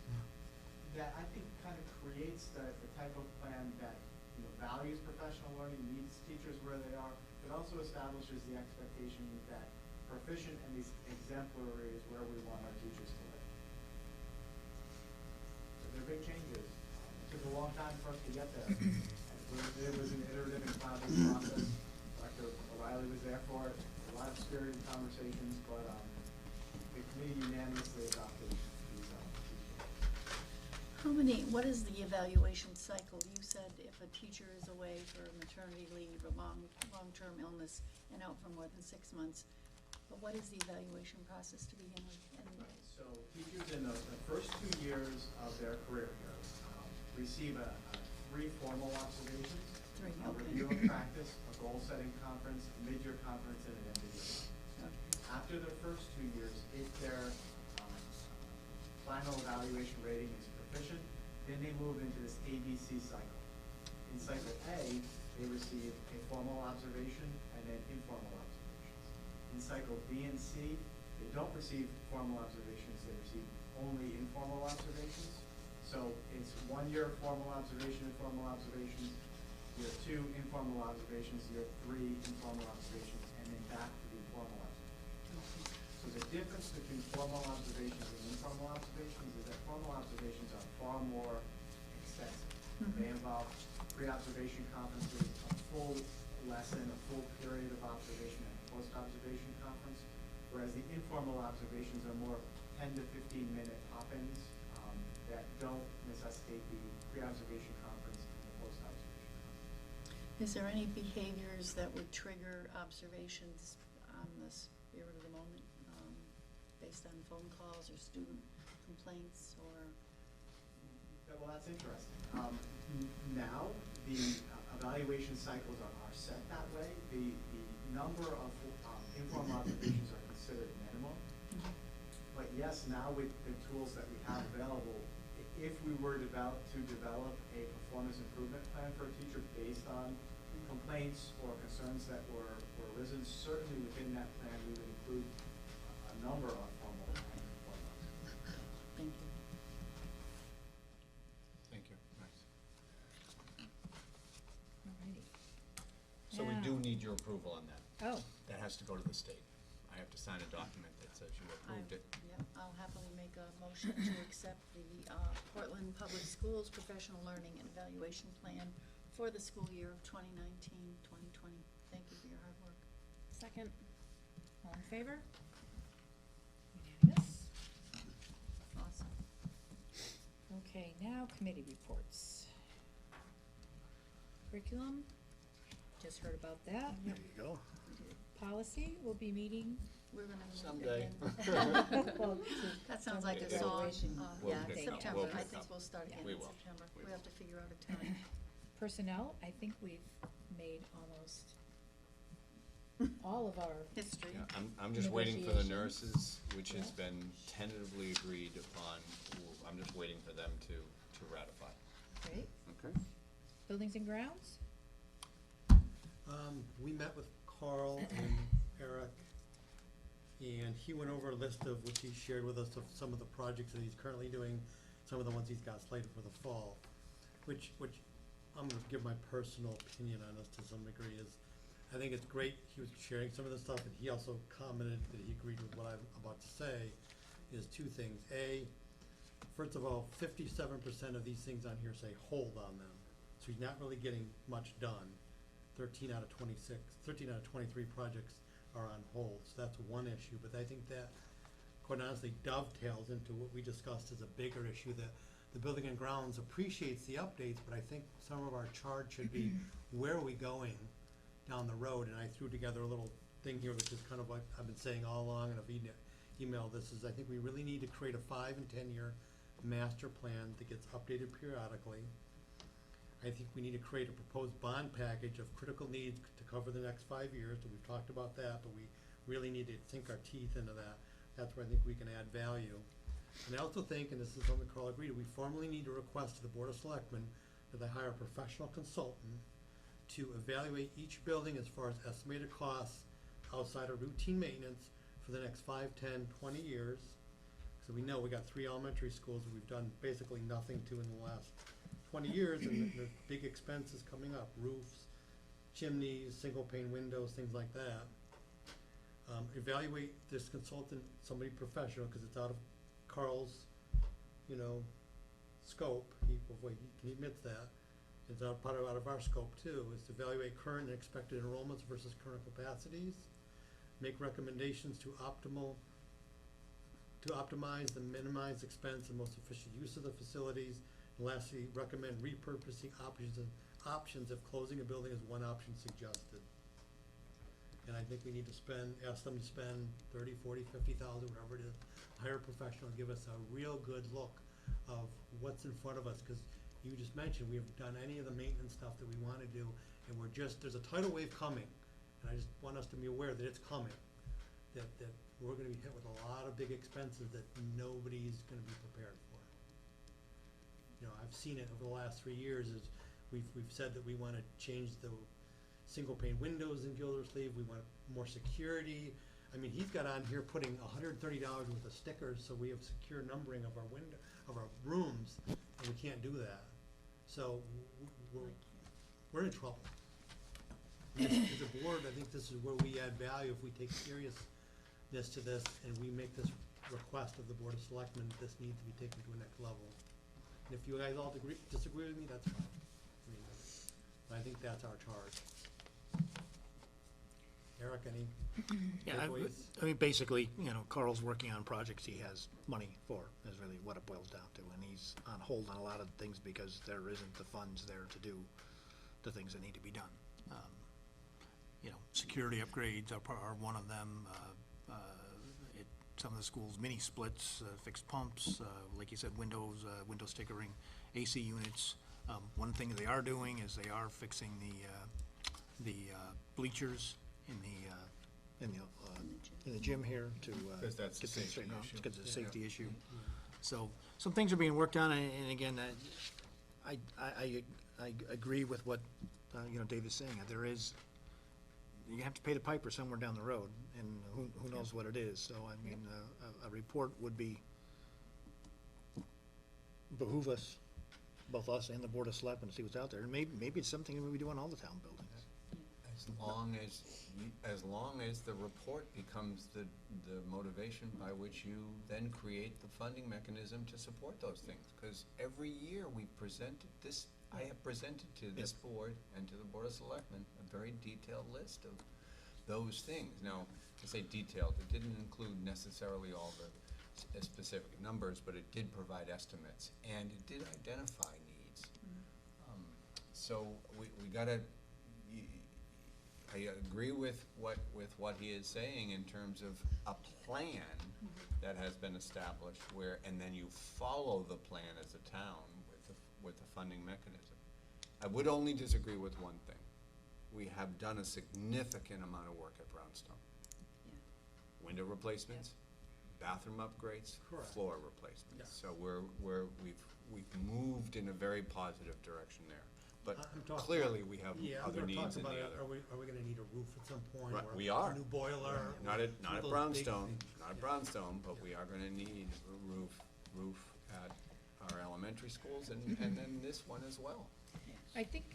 that I think kind of creates the type of plan that, you know, values professional learning, meets teachers where they are, but also establishes the expectation that proficient and exemplary is where we want our teachers to live. So they're big changes. It took a long time for us to get there. It was an iterative and clouded process. Dr. O'Reilly was there for it. A lot of spirited conversations, but the committee unanimously adopted these What is the evaluation cycle? You said if a teacher is away for maternity leave or long-term illness and out for more than 6 months, but what is the evaluation process to begin with? Right, so teachers in the first 2 years of their career here receive 3 formal observations. Three, A okay. review of practice, a goal-setting conference, a mid-year conference, and an end-of-year conference. Okay. After the first 2 years, if their final evaluation rating is proficient, then they move into this ABC cycle. In cycle A, they receive a formal observation and then informal observations. In cycle B and C, they don't receive formal observations, they receive only informal observations. So it's 1 year of formal observation, informal observations, year 2 informal observations, year 3 informal observations, and then back to the formal observations. So the difference between formal observations and informal observations is that formal observations are far more extensive. They involve pre-observation conferences, a full lesson, a full period of observation, and a post-observation conference, whereas the informal observations are more 10 to 15-minute pop-ins that don't necessitate the pre-observation conference and the post-observation conference. Is there any behaviors that would trigger observations on the spirit of the moment, based on phone calls or student complaints or? Well, that's interesting. Now, the evaluation cycles are set that way. The number of informal observations are considered minimal. But yes, now with the tools that we have available, if we were to develop a performance improvement plan for a teacher based on complaints or concerns that were arisen, certainly within that plan we would include a number of formal and informal observations. Thank you. Thank you, nice. Alrighty. So we do Now- need your approval on that. Oh, That has to go to the state. I have to sign a document that says you approved it. Yep, I'll happily make a motion to accept the Portland Public Schools Professional Learning and Evaluation Plan for the school year of 2019-2020. Thank you for your hard work. Second. all in favor? Unanimous? Awesome. Okay, now committee reports. Curriculum, just heard about that. There you go. Policy will be meeting. We're gonna meet Someday. again. Well, That sounds like a Yeah. song. Graduation. We'll Yeah, pick up. September. We'll I pick think up. we'll start again We in will. September. We We will. have to figure out a time. Personnel, I think we've made almost all of our, History. Yeah, I'm just waiting for the Negotiations. nurses, which has Yeah. been tentatively agreed upon. I'm just waiting for them to ratify. right? Okay. Buildings and grounds? We met with Carl and Eric, and he went over a list of, which he shared with us, of some of the projects that he's currently doing, some of the ones he's got slated for the fall, which I'm gonna give my personal opinion on this to some degree, is I think it's great he was sharing some of the stuff, and he also commented that he agreed with what I'm about to say, is 2 things. A, first of all, 57% of these things on here say hold on them, so he's not really getting much done. 13 out of 23 projects are on hold, so that's one issue, but I think that quite honestly dovetails into what we discussed as a bigger issue, that the Building and Grounds appreciates the updates, but I think some of our charge should be, where are we going down the road? And I threw together a little thing here, which is kind of like I've been saying all along, and I've emailed this, is I think we really need to create a 5 and 10 year master plan that gets updated periodically. I think we need to create a proposed bond package of critical needs to cover the next 5 years, and we've talked about that, but we really need to sink our teeth into that. That's where I think we can add value. And I also think, and this is something Carl agreed, we formally need to request to the Board of Selectmen that they hire a professional consultant to evaluate each building as far as estimated costs outside of routine maintenance for the next 5, 10, 20 years. So we know we got 3 elementary schools that we've done basically nothing to in the last 20 years, and there's big expenses coming up, roofs, chimneys, single pane windows, things like that. Evaluate this consultant, somebody professional, because it's out of Carl's, scope. He admits that. It's out of our scope too, is to evaluate current and expected enrollments versus current capacities, make recommendations to optimize and minimize expense and most efficient use of the facilities, and lastly, recommend repurposing options if closing a building is one option suggested. And I think we need to ask them to spend 30, 40, 50,000, whatever it is, hire a professional, give us a real good look of what's in front of us, because you just mentioned we haven't done any of the maintenance stuff that we want to do, and there's a tidal wave coming, and I just want us to be aware that it's coming, that we're gonna be hit with a lot of big expenses that nobody's gonna be prepared for. I've seen it over the last 3 years, is we've said that we wanna change the single pane windows in Gildersleeve, we want more security. I mean, he's got on here putting $130 worth of stickers, so we have secure numbering of our rooms, and we can't do that. So we're in trouble. As a board, I think this is where we add value if we take seriousness to this and we make this request of the Board of Selectmen that this needs to be taken to a next level. And if you guys all disagree with me, that's fine. I think that's our charge. Eric, any takeaways? I mean, basically, Carl's working on projects he has money for, is really what it boils down to, and he's on hold on a lot of things because there isn't the funds there to do the things that need to be done. Security upgrades are one of them. Some of the schools, mini splits, fixed pumps, like you said, window stickering, AC units. One thing they are doing is they are fixing the bleachers in the gym here to Because that's a get things safety straightened out, issue. because it's a safety issue. So some things are being worked on, and again, I agree with what David's saying. There is, you have to pay the piper somewhere down the road, and who knows what it is. So I mean, a report would behoove us, both us and the Board of Selectmen, to see what's out there. And maybe it's something we do on all the town buildings. As long as the report becomes the motivation by which you then create the funding mechanism to support those things. Because every year I have presented to this board and to the Board of Selectmen a very detailed list of those things. Now, to say detailed, it didn't include necessarily all the specific numbers, but it did provide estimates, and it did identify needs. So we gotta, I agree with what he is saying in terms of a plan that has been established and then you follow the plan as a town with the funding mechanism. I would only disagree with one thing. We have done a significant amount of work at Brownstone. Window replacements, bathroom upgrades, Correct. floor replacements. Yeah. So we've moved in a very positive direction there. But I'm talking clearly, we have Yeah, other I'm needs in talking the about, other. are we gonna need a roof at some point? Right, or we are. A new boiler? Not at Those big Brownstone, things. not at Yeah. Brownstone, but we are gonna need a roof at our elementary schools and then this one as well. I think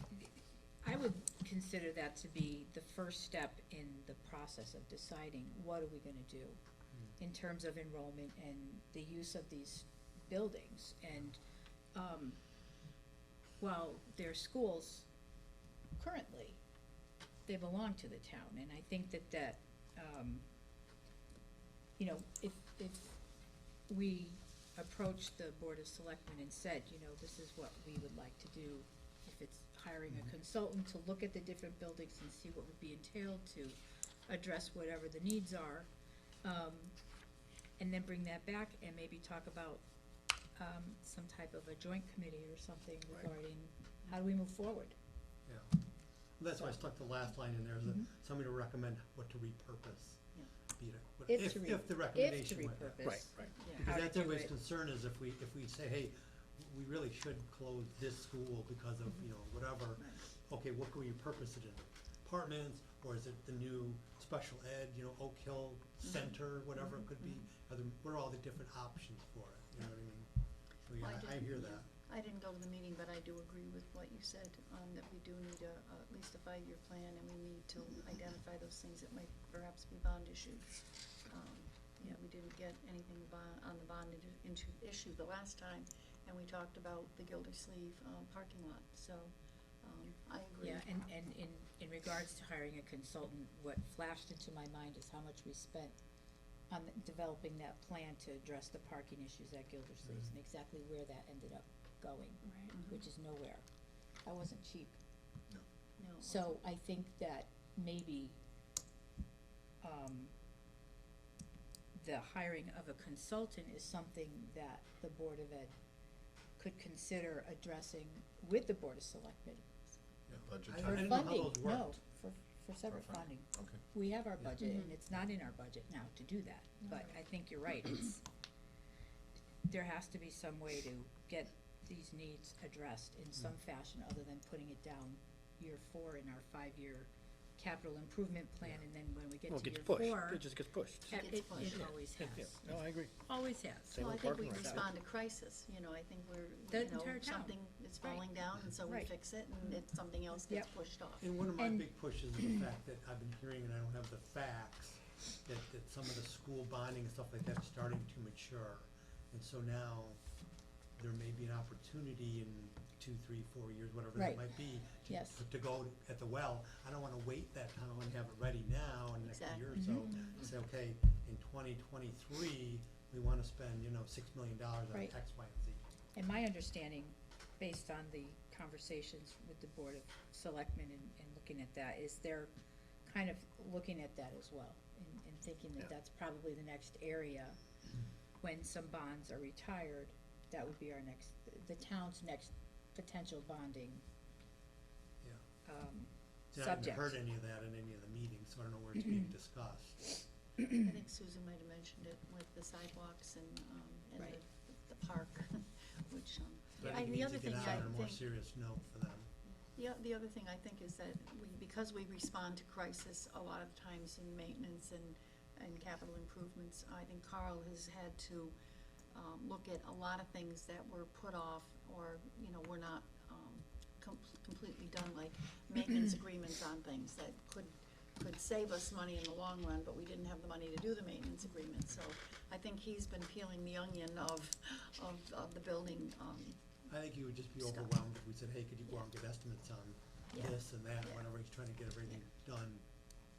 I would consider that to be the first step in the process of deciding what are we gonna do in terms of enrollment and the use of these buildings. And while they're schools currently, they belong to the town, and I think that if we approached the Board of Selectmen and said, this is what we would like to do, if it's hiring a consultant to look at the different buildings and see what would be entailed to address whatever the needs are, and then bring that back and maybe talk about some type of a joint committee or something Right. regarding how do we move forward? Yeah. That's why I stuck the last line in there, is that Mhm. somebody to recommend what to repurpose. Yeah. Be it, what- If to re- if the If to recommendation went that. repurpose. Right, right. Yeah. How Because to that's do everybody's it. concern is if we say, hey, we really should close this school because of, you know, whatever. Okay, what can we repurpose it in? Apartments, or is it the new special ed, you know, Oak Hill Center, whatever it could be? What are all the different options for it, you know what I mean? So, Well, yeah, I didn't- hear yeah. that. I didn't go to the meeting, but I do agree with what you said, that we do need at least a 5-year plan, and we need to identify those things that might perhaps be bond issues. Yeah, we didn't get anything on the bond issue the last time, and we talked about the Gildersleeve, parking lot, so, I agree. Yeah, and in regards to hiring a consultant, what flashed into my mind is how much we spent on developing that plan to address the parking issues at Gildersleeve, and exactly where that ended up going, Mhm. which is nowhere. That wasn't cheap. No, it So I think that maybe, the hiring of a consultant is something that the Board of Ed could consider addressing with the Board of Selectmen. Budget I For time? didn't know how funding, those no, worked. for separate For funding, funding. okay. We have our Yeah. budget, and Mhm. it's not in our budget now to do that, but I think you're right, there has to be some way to get these needs addressed in some fashion, other than putting it down year 4 in our 5-year capital improvement plan, and then when we get Well, it to gets year pushed, 4. it just gets pushed. It gets pushed. It always Yeah, has, no, I agree. always has. Same Well, I with think we parking lots. respond to crisis, you know, I think we're, The you know, entire town. something is Right. falling down, and so we Right. fix it, and if something else gets Yep. pushed off. And one of my And- big pushes is the fact that I've been hearing, and I don't have the facts, that some of the school bonding and stuff like that is starting to mature. And so now, there may be an opportunity in 2, 3, 4 years, whatever Right. that might be, Yes. to go at the well. I don't wanna wait that time and have it ready now, and next year or so, Mm-hmm. say, okay, in 2023, we wanna spend, you know, $6 million on Right. X, Y, and Z. And my understanding, based on the conversations with the Board of Selectmen and looking at that, is they're kind of looking at that as well, and thinking Yeah. that that's probably the next area. When some bonds are retired, that would be our next, the town's next potential bonding, Yeah. subject. See, I haven't heard any of that in any of the meetings, so I don't know where it's being discussed. I think Susan might have mentioned it with the sidewalks and Right. the park, which, But I and think it the needs other to get thing out I on a more think, serious note for them. the other thing I think is that because we respond to crisis a lot of times in maintenance and capital improvements, I think Carl has had to, look at a lot of things that were put off or, you know, were not, completely done, like maintenance agreements on things that could save us money in the long run, but we didn't have the money to do the maintenance agreement. So I think he's been peeling the onion of the building, I think he would just be Stuff. overwhelmed if we said, hey, could you go out and get estimates on Yeah. this and that, Yeah. whenever he's trying to get everything done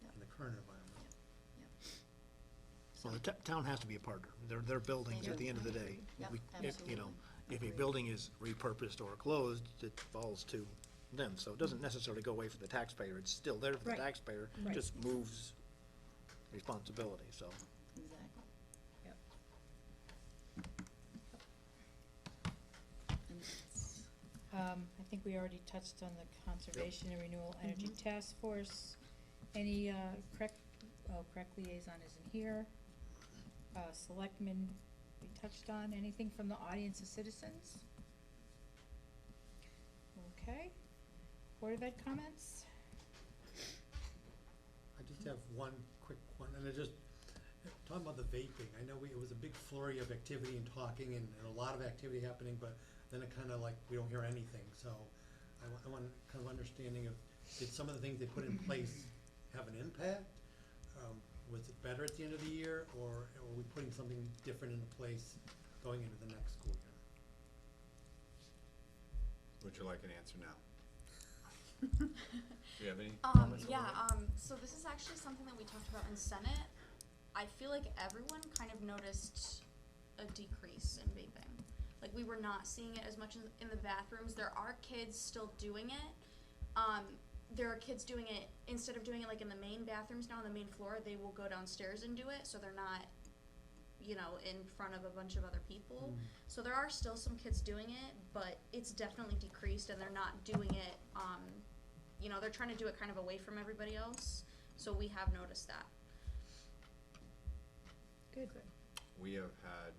Yeah. in the current environment. so. Well, the town has to be a partner. They're buildings at the end of the day. Yep, We- You know, absolutely. if a Agreed. building is repurposed or closed, it falls to them. So it doesn't necessarily go away for the taxpayer. It's still there for the Right. taxpayer, Right. just moves responsibility, so. Exactly. Yep. And it's- I think we already touched on the Conservation and Renewable Energy Task Force. Any, correct liaison isn't here. Selectmen, we touched on. Anything from the audience of citizens? Okay. Board of Ed comments? I just have one quick one, and I just, talking about the vaping, I know it was a big flurry of activity and talking and a lot of activity happening, but then it kinda like, we don't hear anything, so I want kind of understanding of, did some of the things they put in place have an impact? Was it better at the end of the year, or are we putting something different into place going into the next school year? Would you like an answer now? Do you have any comments? So this is actually something that we talked about in Senate. I feel like everyone kind of noticed a decrease in vaping. Like, we were not seeing it as much in the bathrooms. There are kids still doing it. There are kids doing it, instead of doing it like in the main bathrooms now on the main floor, they will go downstairs and do it, so they're not, you know, in front of a bunch of other people. So there are still some kids doing it, but it's definitely decreased, and they're not doing it, you know, they're trying to do it kind of away from everybody else. So we have noticed that. Good. We have had,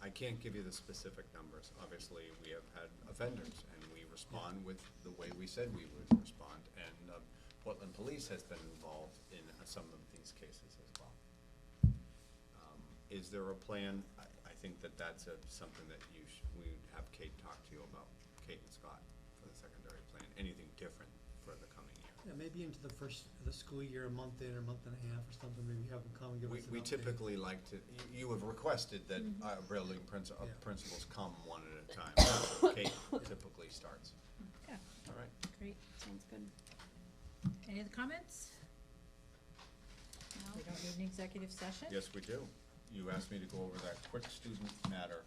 I can't give you the specific numbers. Obviously, we have had offenders, and we respond with the way we said we would respond. And Portland Police has been involved in some of these cases as well. Is there a plan? I think that that's something that we would have Kate talk to you about, Kate and Scott, for the secondary plan. Anything different for the coming year? Yeah, maybe into the first of the school year, a month in, or a month and a half or something, maybe have them come and give us an update. We typically like to, you have requested that our building Yeah. principals come one at a time. That's what Kate typically starts. Yeah, All right. great. Sounds good. Any other comments? No? We don't need an executive session? Yes, we do. You asked me to go over that quick student matter